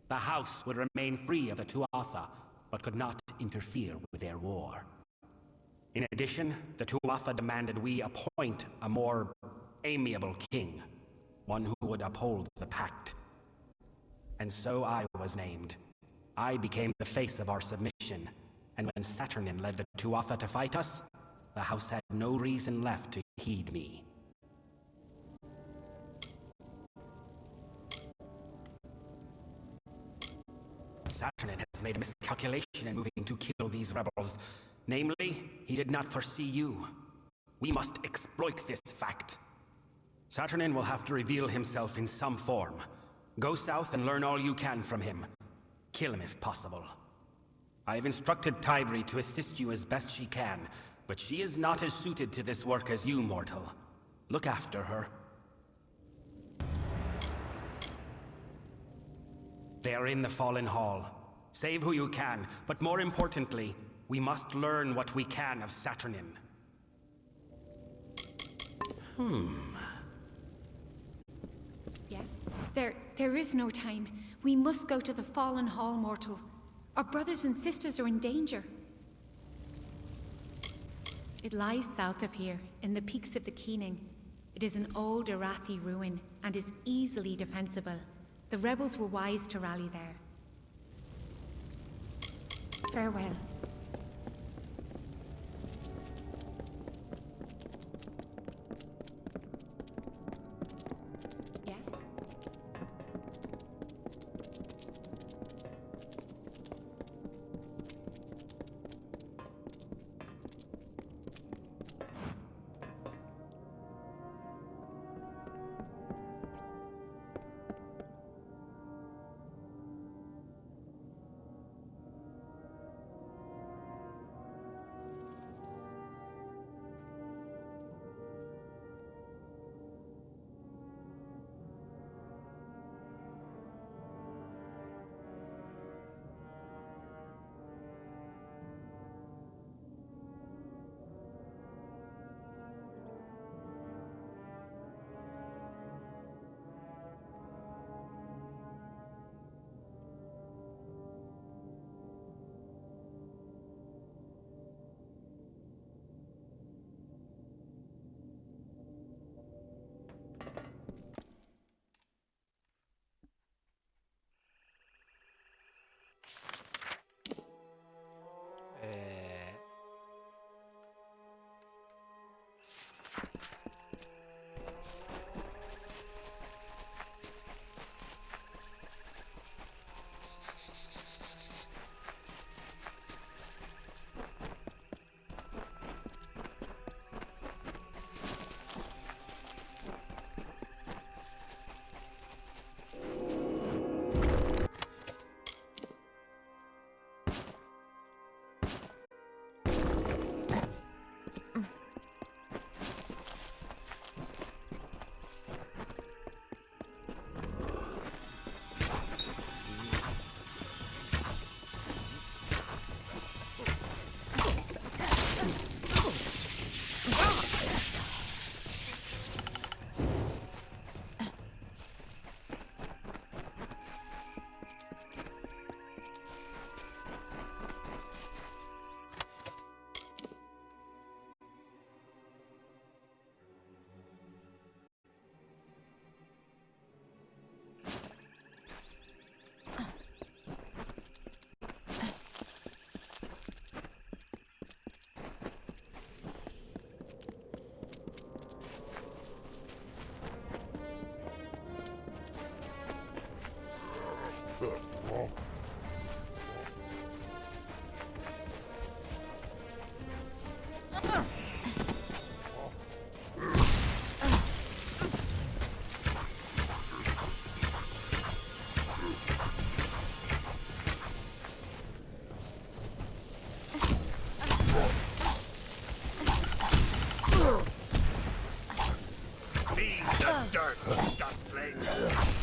The House would remain free of the Tuatha, but could not interfere with their war. In addition, the Tuatha demanded we appoint a more amiable king, one who would uphold the pact. And so I was named. I became the face of our submission, and when Saturnin led the Tuatha to fight us, the House had no reason left to heed me. Saturnin has made a miscalculation in moving to kill these rebels. Namely, he did not foresee you. We must exploit this fact. Saturnin will have to reveal himself in some form. Go south and learn all you can from him. Kill him if possible. I have instructed Tybri to assist you as best she can, but she is not as suited to this work as you, mortal. Look after her. They are in the Fallen Hall. Save who you can, but more importantly, we must learn what we can of Saturnin. Yes? There is no time. We must go to the Fallen Hall, mortal. Our brothers and sisters are in danger. It lies south of here, in the peaks of the Keening. It is an old Arathi ruin, and is easily defensible. The rebels were wise to rally there. Farewell. Yes? Dirt, dustling.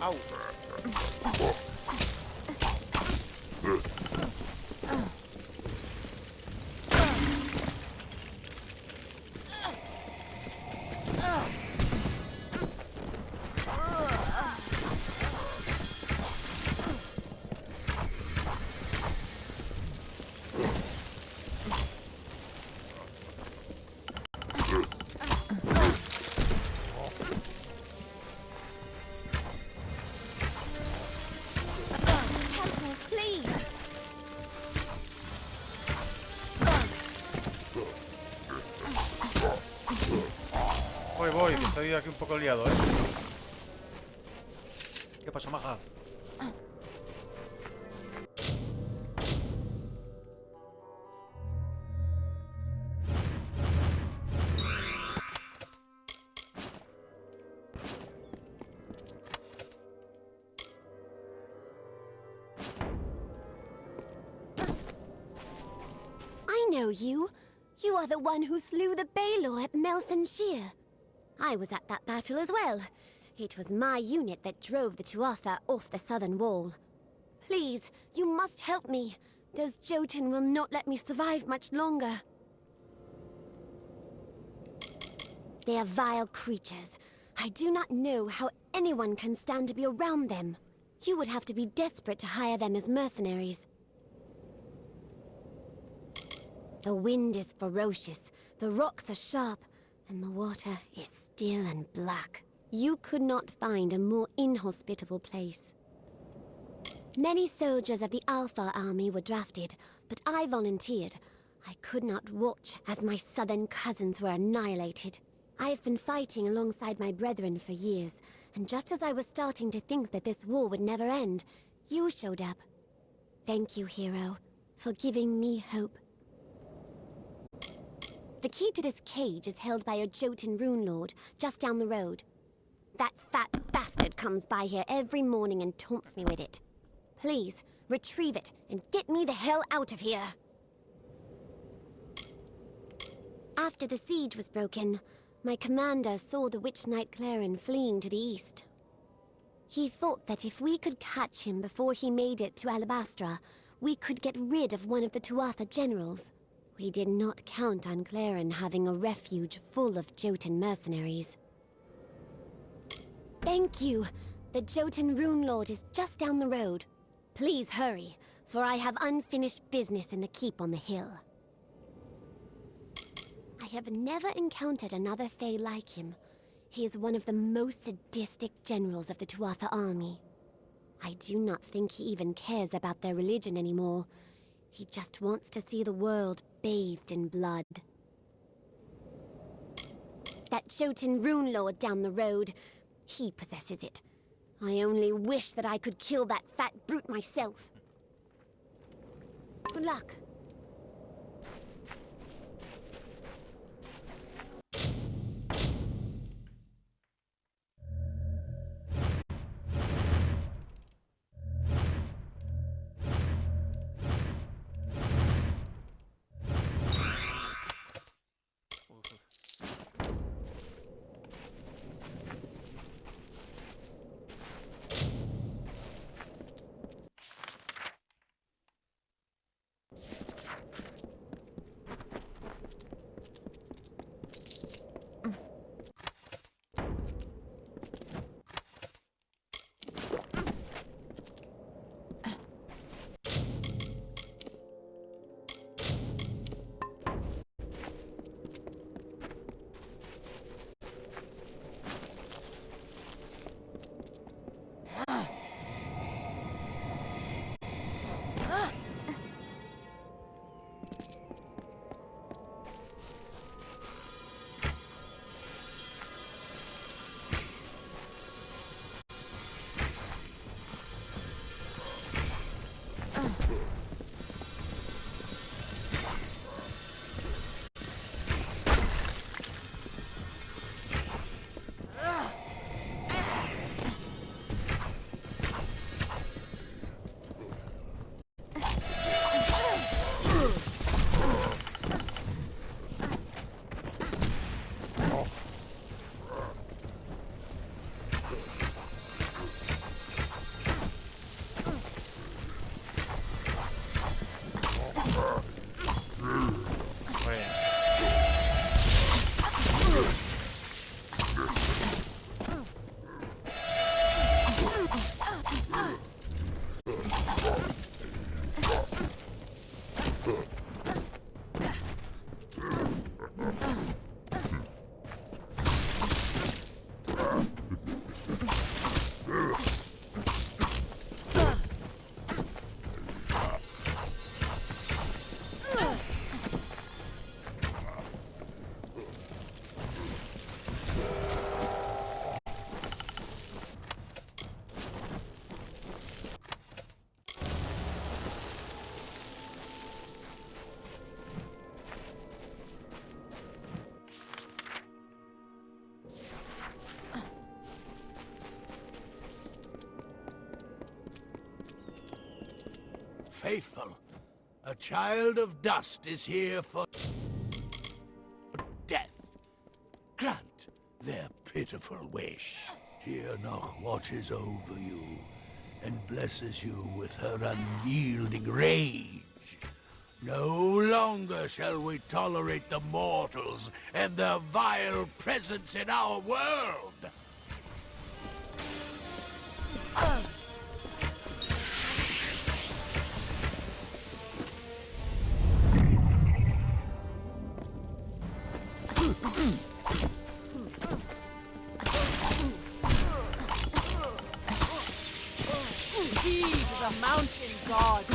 Au. Voy, que estoy aquí un poco liado, ¿eh? ¿Qué pasa, maja? I know you. You are the one who slew the Baelor at Melson Shear. I was at that battle as well. It was my unit that drove the Tuatha off the southern wall. Please, you must help me. Those Jotun will not let me survive much longer. They are vile creatures. I do not know how anyone can stand to be around them. You would have to be desperate to hire them as mercenaries. The wind is ferocious, the rocks are sharp, and the water is still and black. You could not find a more inhospitable place. Many soldiers of the Alpha army were drafted, but I volunteered. I could not watch as my southern cousins were annihilated. I have been fighting alongside my brethren for years, and just as I was starting to think that this war would never end, you showed up. Thank you, hero, for giving me hope. The key to this cage is held by a Jotun rune lord, just down the road. That fat bastard comes by here every morning and taunts me with it. Please, retrieve it and get me the hell out of here. After the siege was broken, my commander saw the witch knight Claren fleeing to the east. He thought that if we could catch him before he made it to Alabastra, we could get rid of one of the Tuatha generals. We did not count on Claren having a refuge full of Jotun mercenaries. Thank you. The Jotun Rune Lord is just down the road. Please hurry, for I have unfinished business in the keep on the hill. I have never encountered another Fae like him. He is one of the most sadistic generals of the Tuatha army. I do not think he even cares about their religion anymore. He just wants to see the world bathed in blood. That Jotun Rune Lord down the road, he possesses it. I only wish that I could kill that fat brute myself. Good luck. faithful. A child of dust is here for death. Grant their pitiful wish. Tirnoch watches over you and blesses you with her unyielding rage. No longer shall we tolerate the mortals and their vile presence in our world. Heed the mountain god.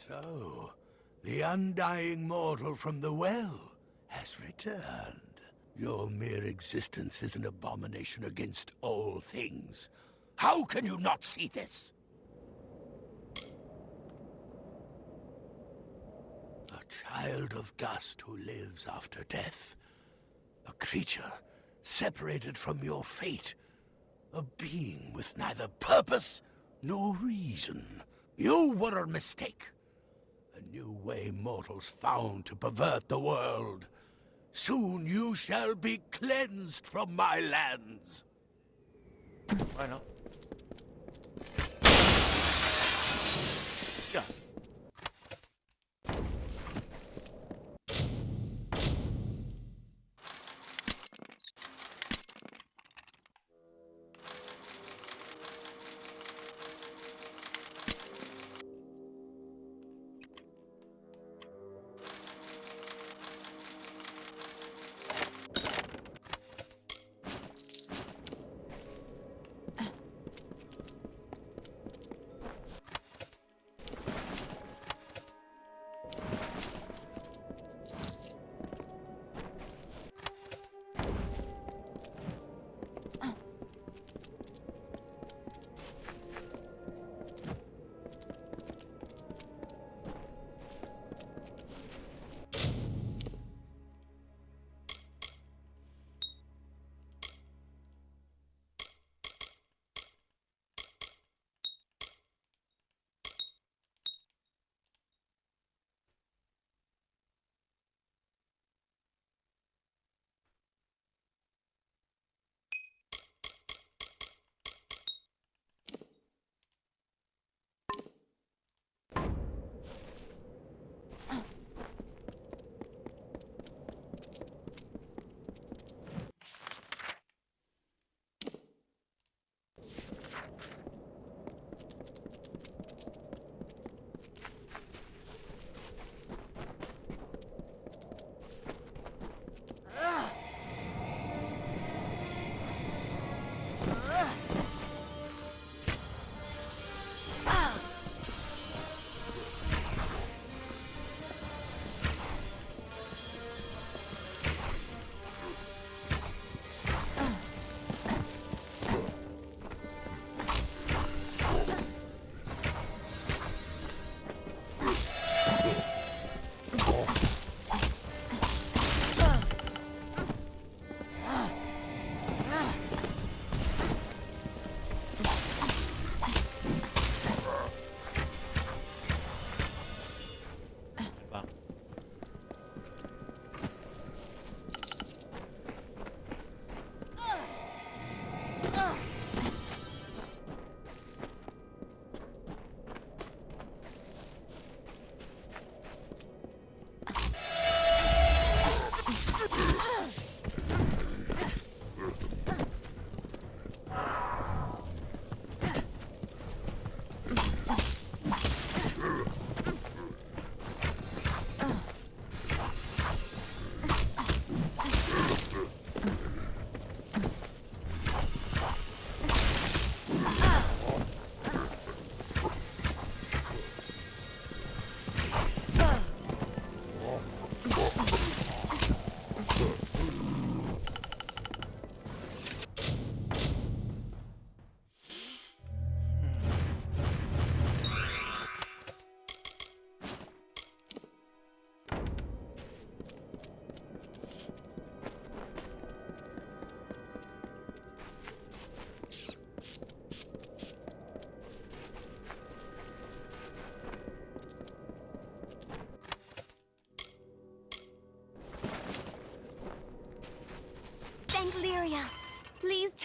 So, the undying mortal from the well has returned. Your mere existence is an abomination against all things. How can you not see this? A child of dust who lives after death. A creature separated from your fate. A being with neither purpose nor reason. You were a mistake. A new way mortals found to pervert the world. Soon you shall be cleansed from my lands. Bueno. Ya.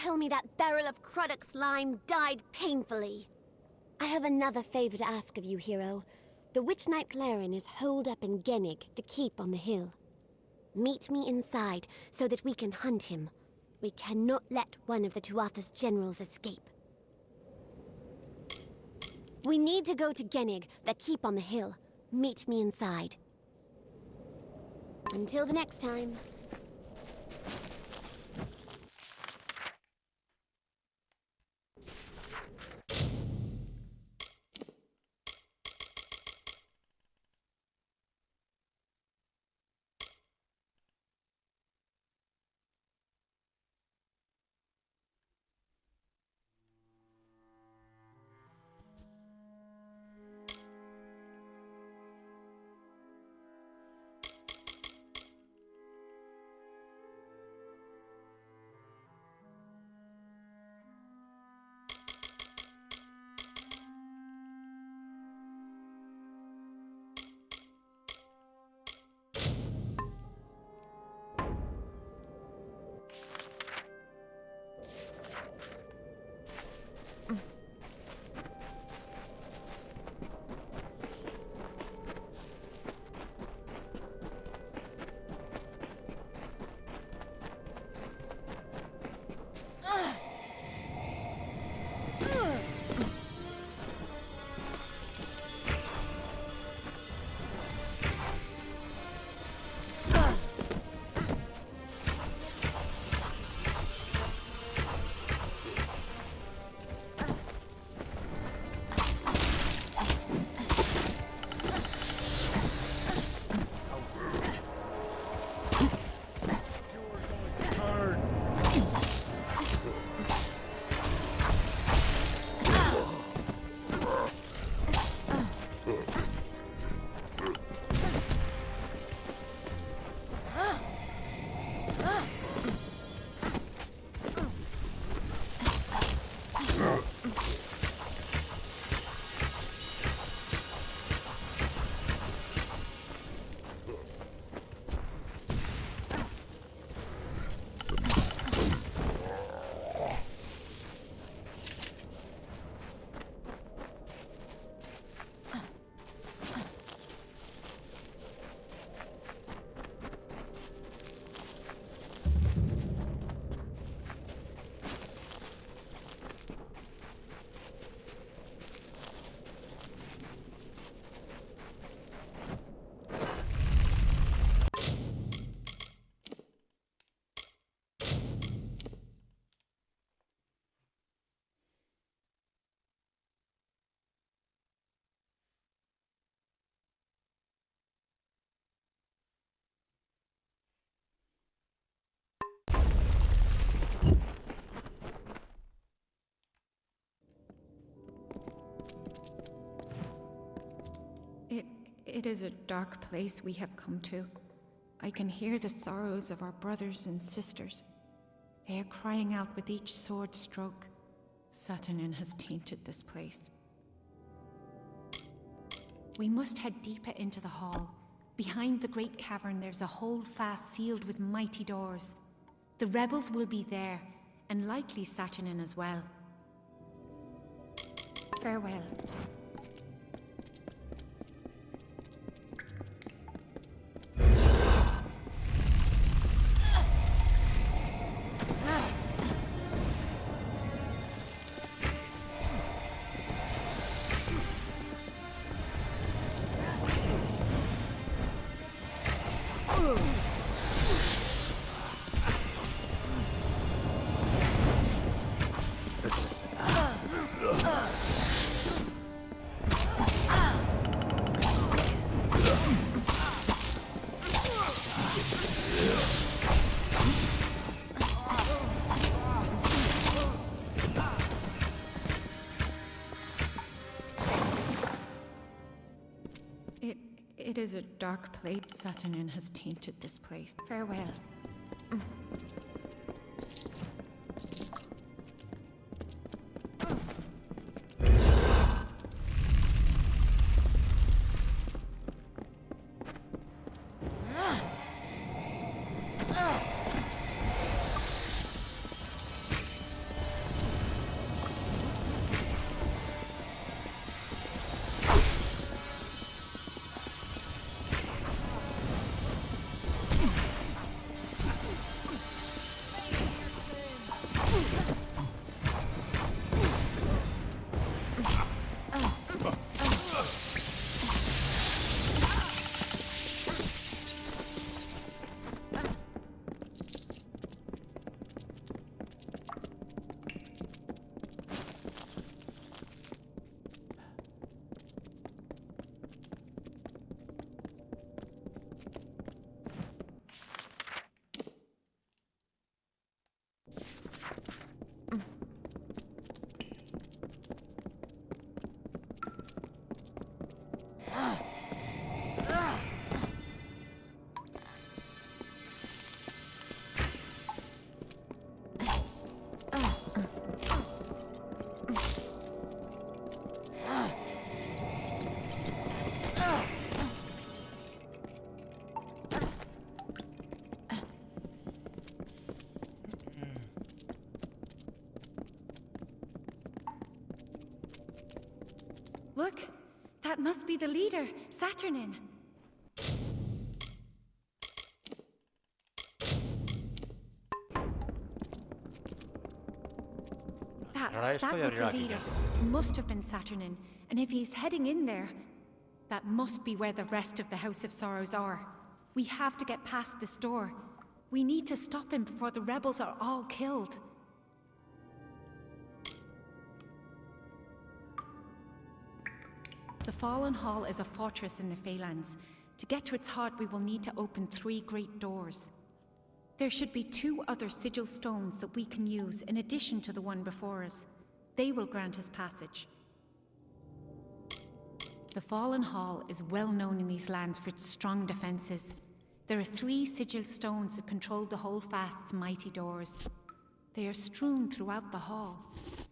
tell me that barrel of Cruddock slime died painfully. I have another favor to ask of you, hero. The Witch Knight Claren is holed up in Gennig, the keep on the hill. Meet me inside so that we can hunt him. We cannot let one of the Tuatha's generals escape. We need to go to Gennig, the keep on the hill. Meet me inside. Until the next time. It is a dark place we have come to. I can hear the sorrows of our brothers and sisters. They are crying out with each sword stroke. Saturnin has tainted this place. We must head deeper into the hall. Behind the great cavern there's a hold fast sealed with mighty doors. The rebels will be there, and likely Saturnin as well. Farewell. It is a dark place. Saturnin has tainted this place. Farewell. Look, that must be the leader, Saturnin. That was the leader. Must have been Saturnin. And if he's heading in there, that must be where the rest of the House of Sorrows are. We have to get past this door. We need to stop him before the rebels are all killed. The Fallen Hall is a fortress in the Phalanx. To get to its heart, we will need to open 3 great doors. There should be 2 other sigil stones that we can use in addition to the one before us. They will grant us passage. The Fallen Hall is well known in these lands for its strong defenses. There are 3 sigil stones that control the Holdfast's mighty doors. They are strewn throughout the hall.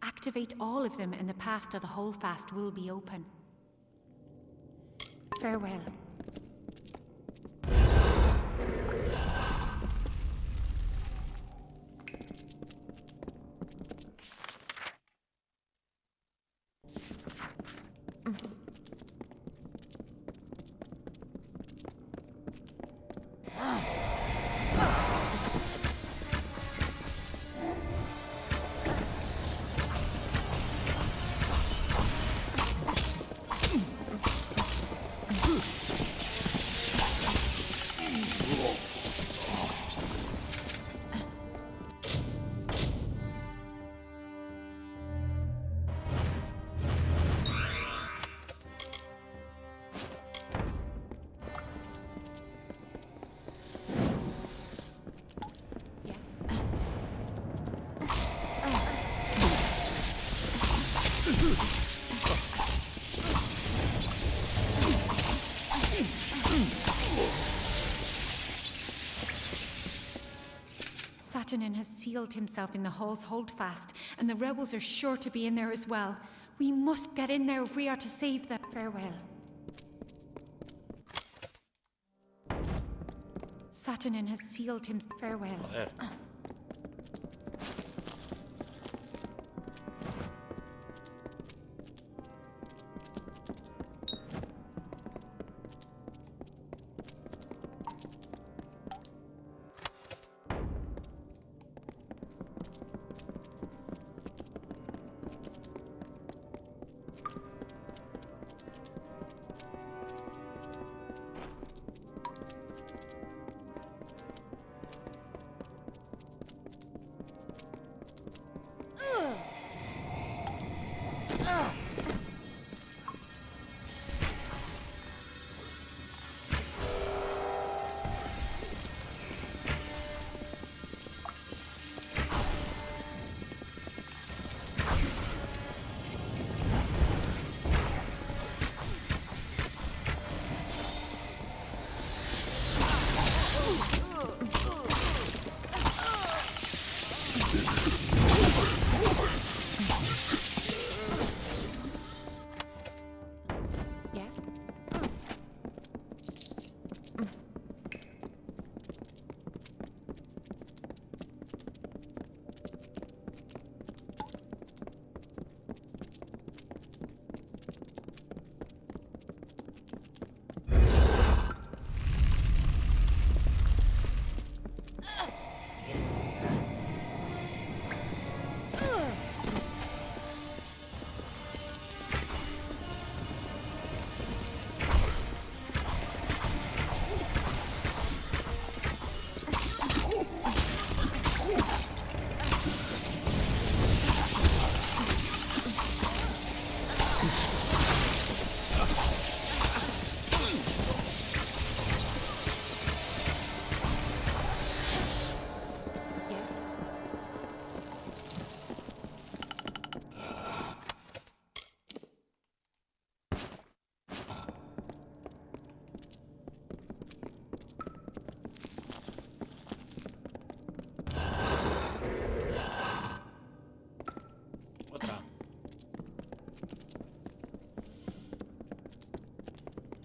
Activate all of them and the path to the Holdfast will be open. Farewell. Saturnin has sealed himself in the hall's holdfast, and the rebels are sure to be in there as well. We must get in there if we are to save them. Farewell. Saturnin has sealed himself. Farewell.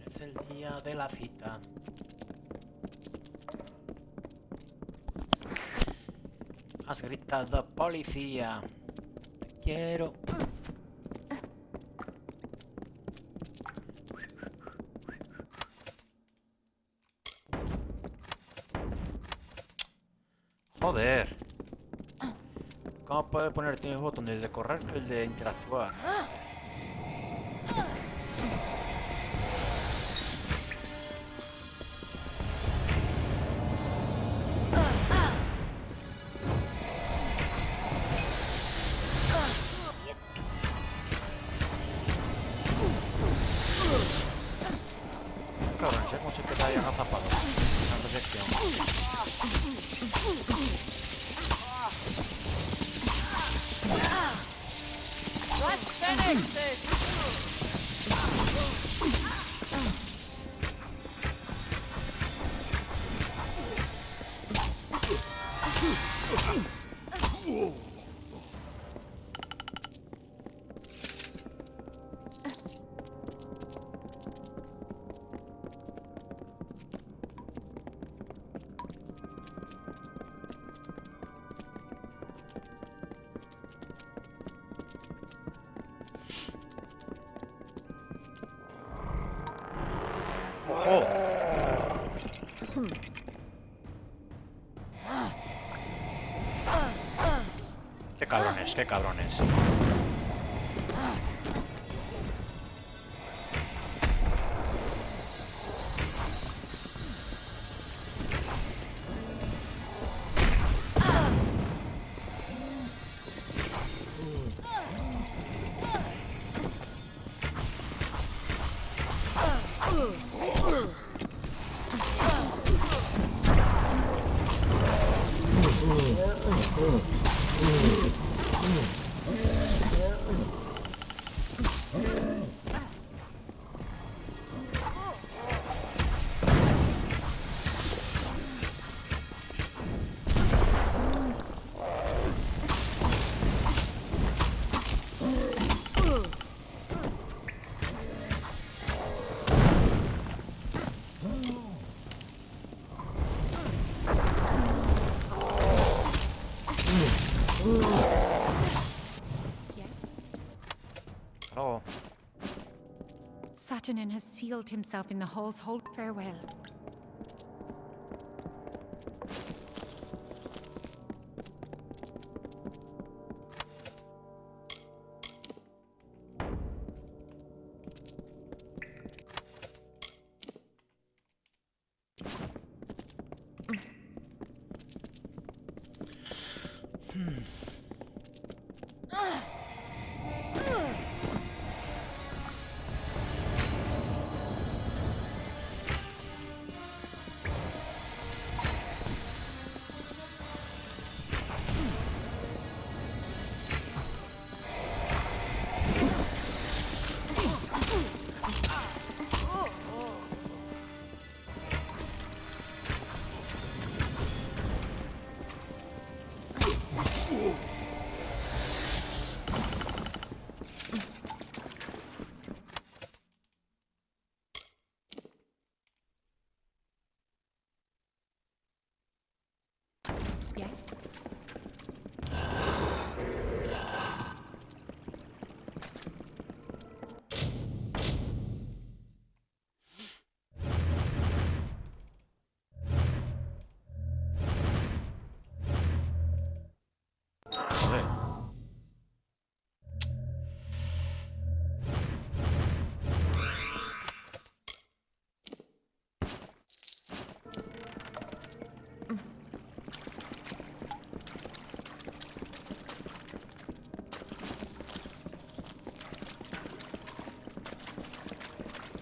Es el día de la cita. Has gritado policía. Te quiero. Joder. ¿Cómo puede poner el botón el de correr que el de interactuar? Cabrón, sé cómo se queda ahí agazapado. En la sección. Let's finish this! ¡Ojo! ¡Qué cabrones, qué cabrones! Oh. Saturnin has sealed himself in the hall's hold. Farewell. Yes? Joder.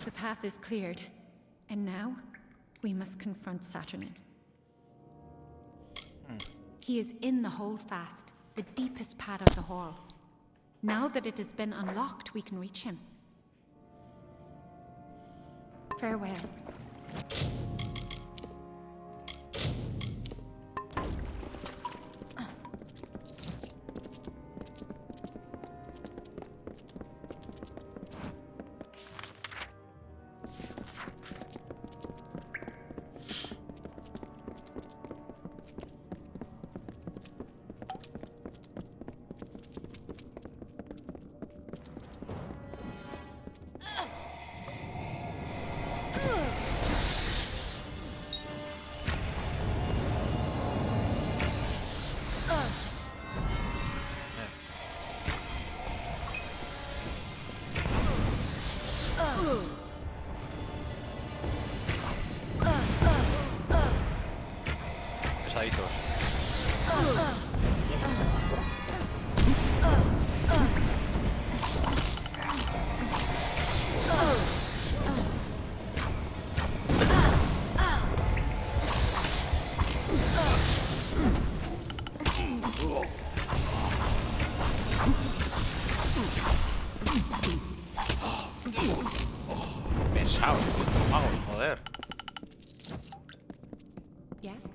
The path is cleared. And now, we must confront Saturnin. He is in the holdfast, the deepest part of the hall. Now that it has been unlocked, we can reach him. Farewell. pesaditos. Pesados, vamos, joder. Yes?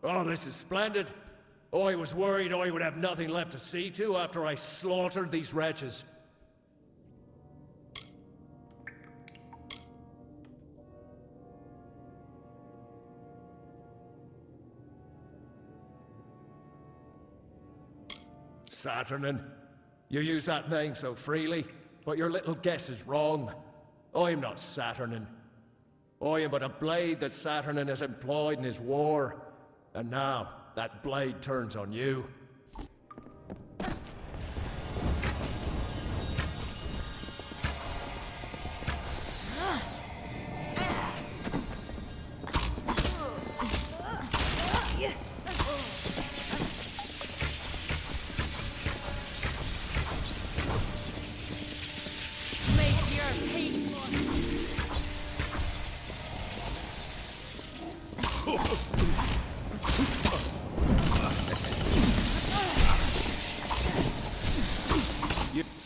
Oh, this is splendid. I was worried I would have nothing left to see to after I slaughtered these wretches. Saturnin, you use that name so freely, but your little guess is wrong. I am not Saturnin. I am but a blade that Saturnin has employed in his war, and now that blade turns on you.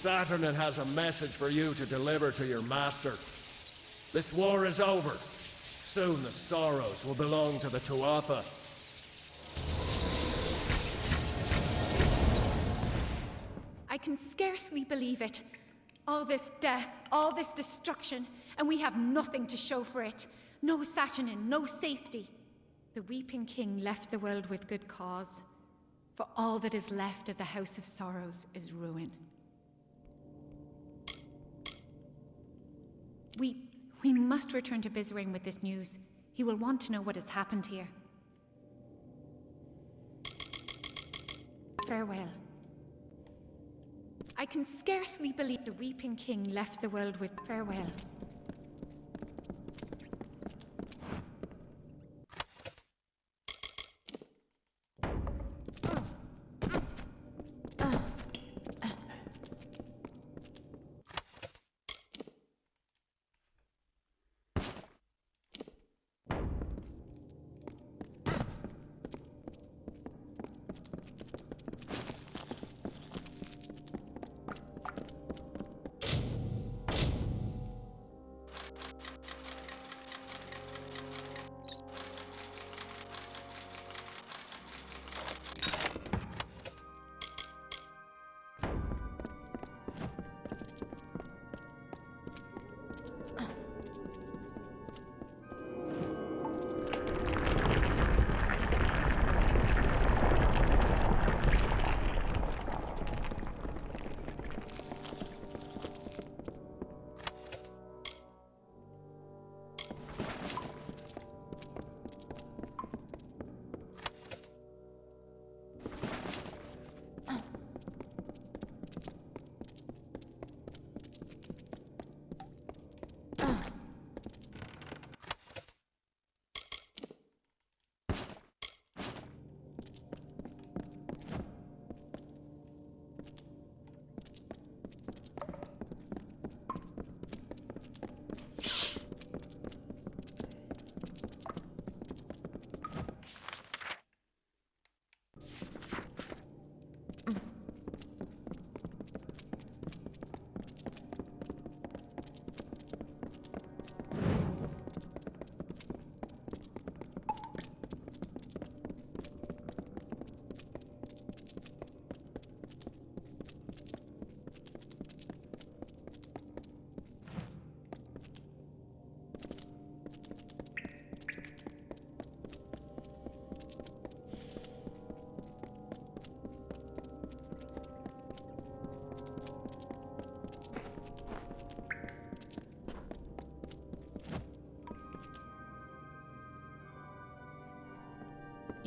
Saturnin has a message for you to deliver to your master. This war is over. Soon the Sorrows will belong to the Tuatha. I can scarcely believe it. All this death, all this destruction, and we have nothing to show for it. No Saturnin, no safety. The Weeping King left the world with good cause. For all that is left of the House of Sorrows is ruin. We must return to Bizrain with this news. He will want to know what has happened here. Farewell. I can scarcely believe the Weeping King left the world with farewell.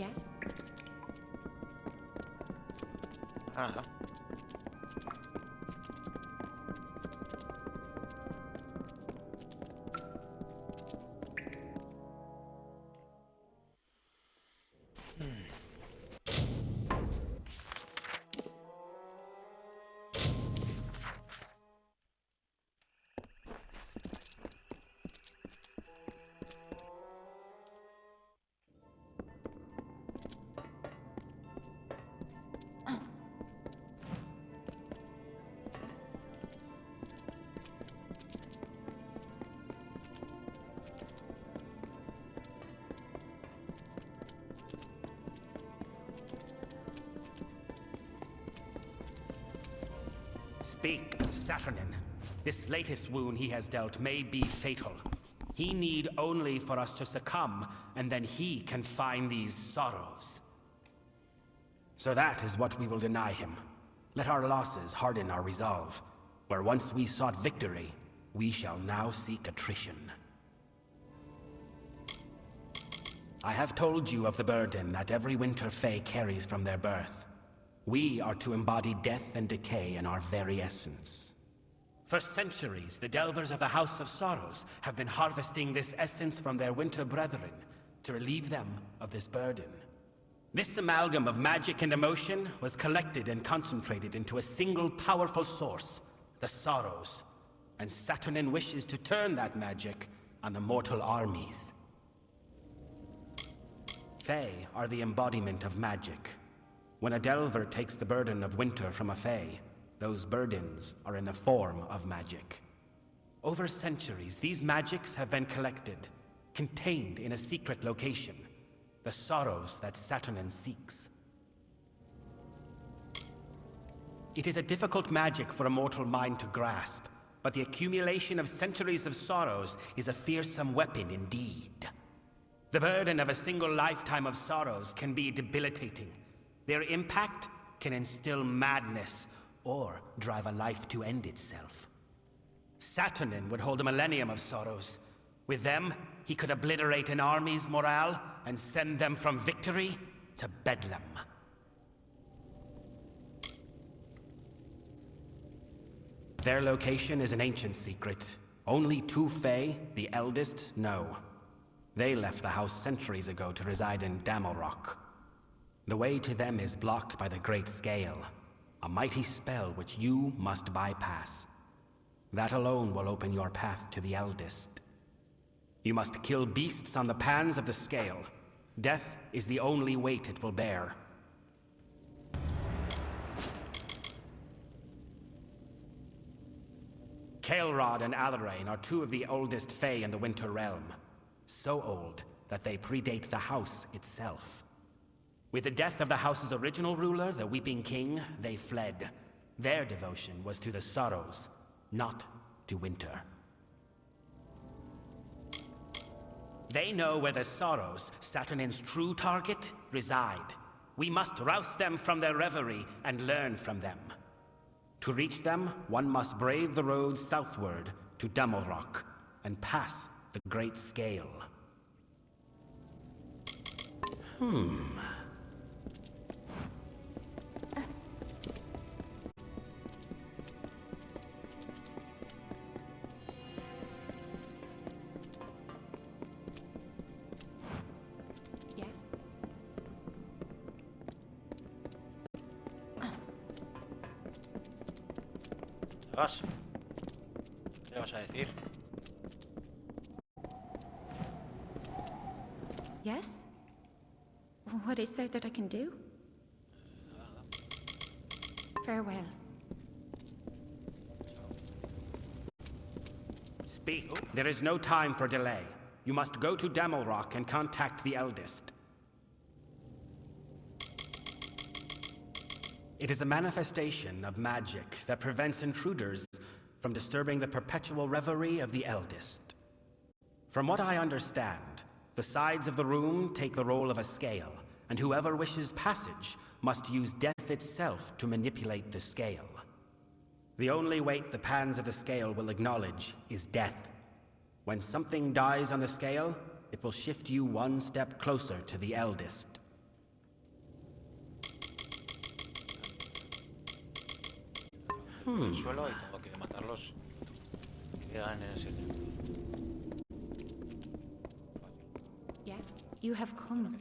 Yes? Nada. Speak, Saturnin. This latest wound he has dealt may be fatal. He need only for us to succumb, and then he can find these sorrows. So that is what we will deny him. Let our losses harden our resolve. Where once we sought victory, we shall now seek attrition. I have told you of the burden that every winter fae carries from their birth. We are to embody death and decay in our very essence. For centuries, the Delvers of the House of Sorrows have been harvesting this essence from their winter brethren to relieve them of this burden. This amalgam of magic and emotion was collected and concentrated into a single powerful source, the Sorrows, and Saturnin wishes to turn that magic on the mortal armies. Fae are the embodiment of magic. When a Delver takes the burden of winter from a Fae, those burdens are in the form of magic. Over centuries, these magics have been collected, contained in a secret location, the sorrows that Saturnin seeks. It is a difficult magic for a mortal mind to grasp, but the accumulation of centuries of sorrows is a fearsome weapon indeed. The burden of a single lifetime of sorrows can be debilitating. Their impact can instill madness or drive a life to end itself. Saturnin would hold a millennium of sorrows. With them, he could obliterate an army's morale and send them from victory to bedlam. Their location is an ancient secret. Only two Fae, the eldest, know. They left the house centuries ago to reside in Amalur. The way to them is blocked by the Great Scale, a mighty spell which you must bypass. That alone will open your path to the eldest. You must kill beasts on the pans of the scale. Death is the only weight it will bear. Kael'Rod and Alarain are two of the oldest Fae in the Winter Realm. So old that they predate the house itself. With the death of the house's original ruler, the Weeping King, they fled. Their devotion was to the sorrows, not to winter. They know where the sorrows, Saturnin's true target, reside. We must rouse them from their reverie and learn from them. To reach them, one must brave the road southward to Amalur and pass the Great Scale. Yes? ¿Te vas? ¿Qué le vas a decir? Yes? What is there that I can do? Farewell. Speak. There is no time for delay. You must go to Amalur and contact the eldest. It is a manifestation of magic that prevents intruders from disturbing the perpetual reverie of the eldest. From what I understand, the sides of the room take the role of a scale, and whoever wishes passage must use death itself to manipulate the scale. The only weight the pans of the scale will acknowledge is death. When something dies on the scale, it will shift you one step closer to the eldest. por el suelo y tengo que matarlos y llegan en serio. Yes, you have come.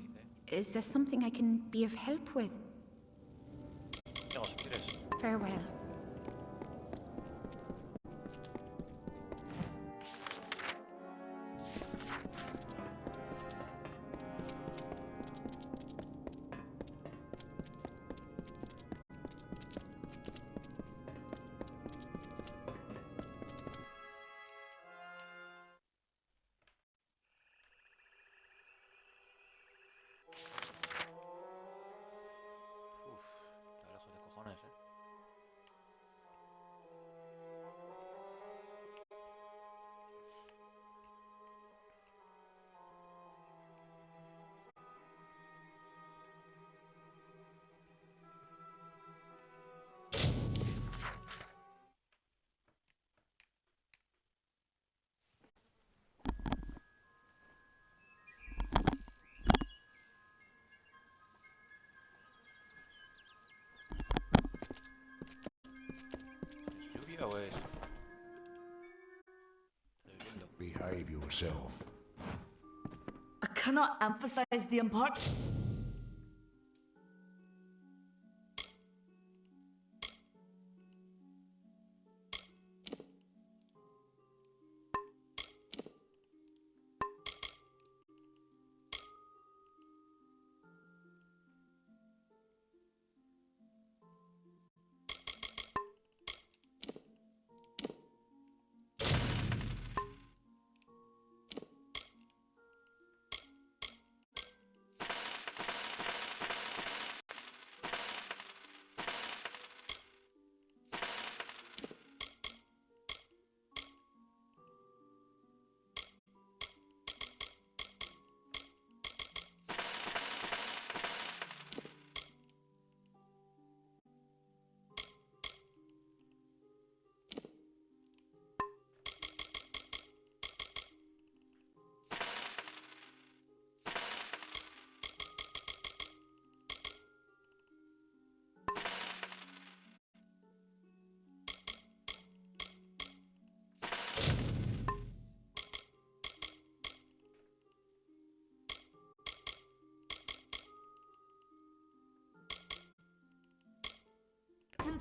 Is there something I can be of help with? Digo, si quieres. Farewell. Está lejos de cojones, ¿eh? ¿Es lluvia o es...? Estoy viendo. Behave yourself. I cannot emphasize the importance.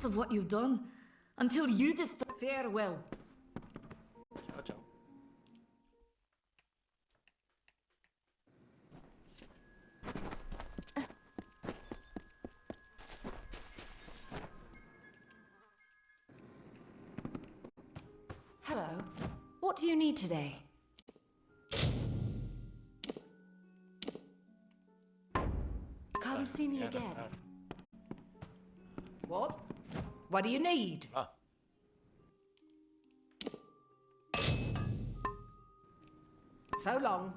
Of what you've done until you farewell. Chao, chao. Hello. What do you need today? Come see me again. What? What do you need? Ah. So long.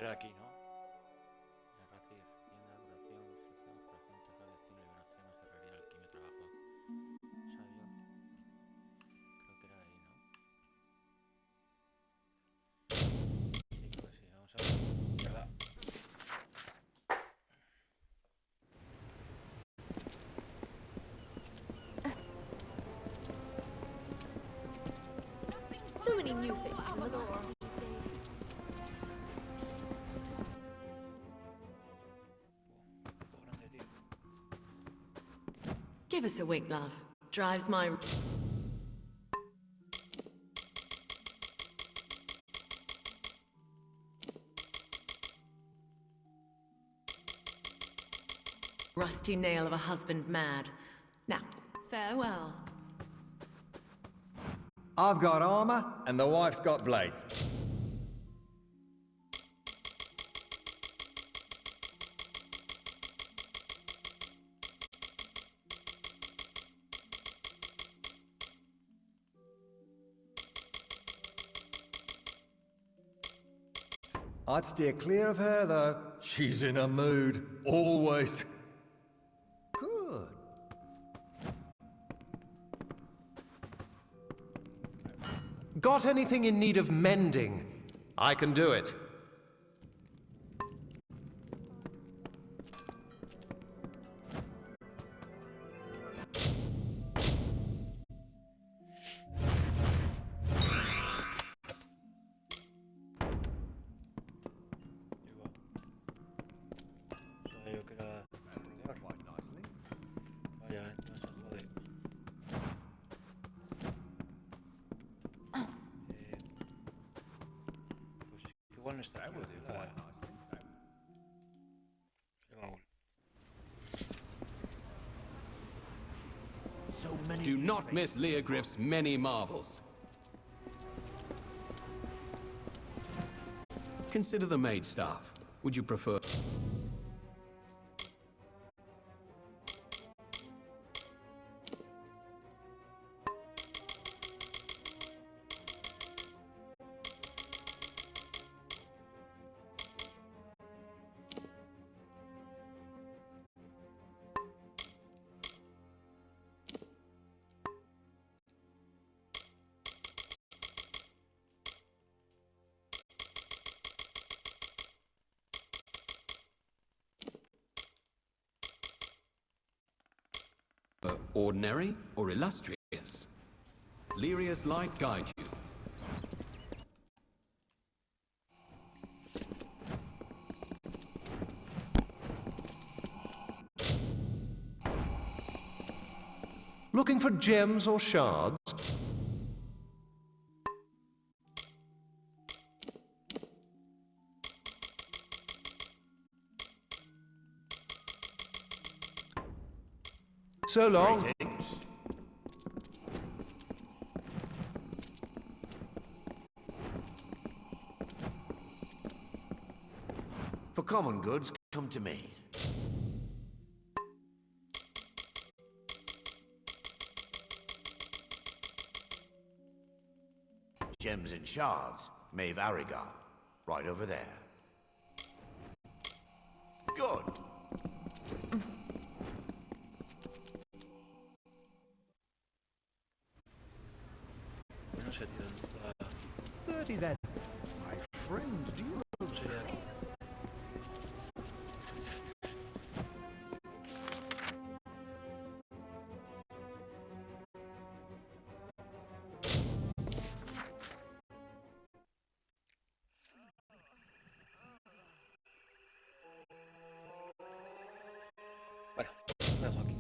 era aquí, ¿no? Racir, tienda, duración, instrucción, trajuntos, al destino, liberación, serrería, alquimia, trabajo. Sabio. Creo que era ahí, ¿no? Sí, creo que sí. Vamos a ver. Ya va. So many new faces in the lore these days. Give us a wink, love. Drives my... rusty nail of a husband mad. Now, farewell. I've got armor, and the wife's got blades. I'd steer clear of her, though. She's in a mood, always. Good. Got anything in need of mending? I can do it. Sabía que era... Vaya, no se jode. Pues igual no está aquí, el baúl. Do not miss Leogriff's many marvels. Consider the maid staff. Would you prefer... ordinary or illustrious? Lyria's light guides you. Looking for gems or shards? So long. Greetings. For common goods, come to me. Gems and shards, Maeve Arigar, right over there. Good. No sé, tío, ¿dónde está? 30 then. My friend, do you know... Sería aquí. Bueno, lo dejo aquí.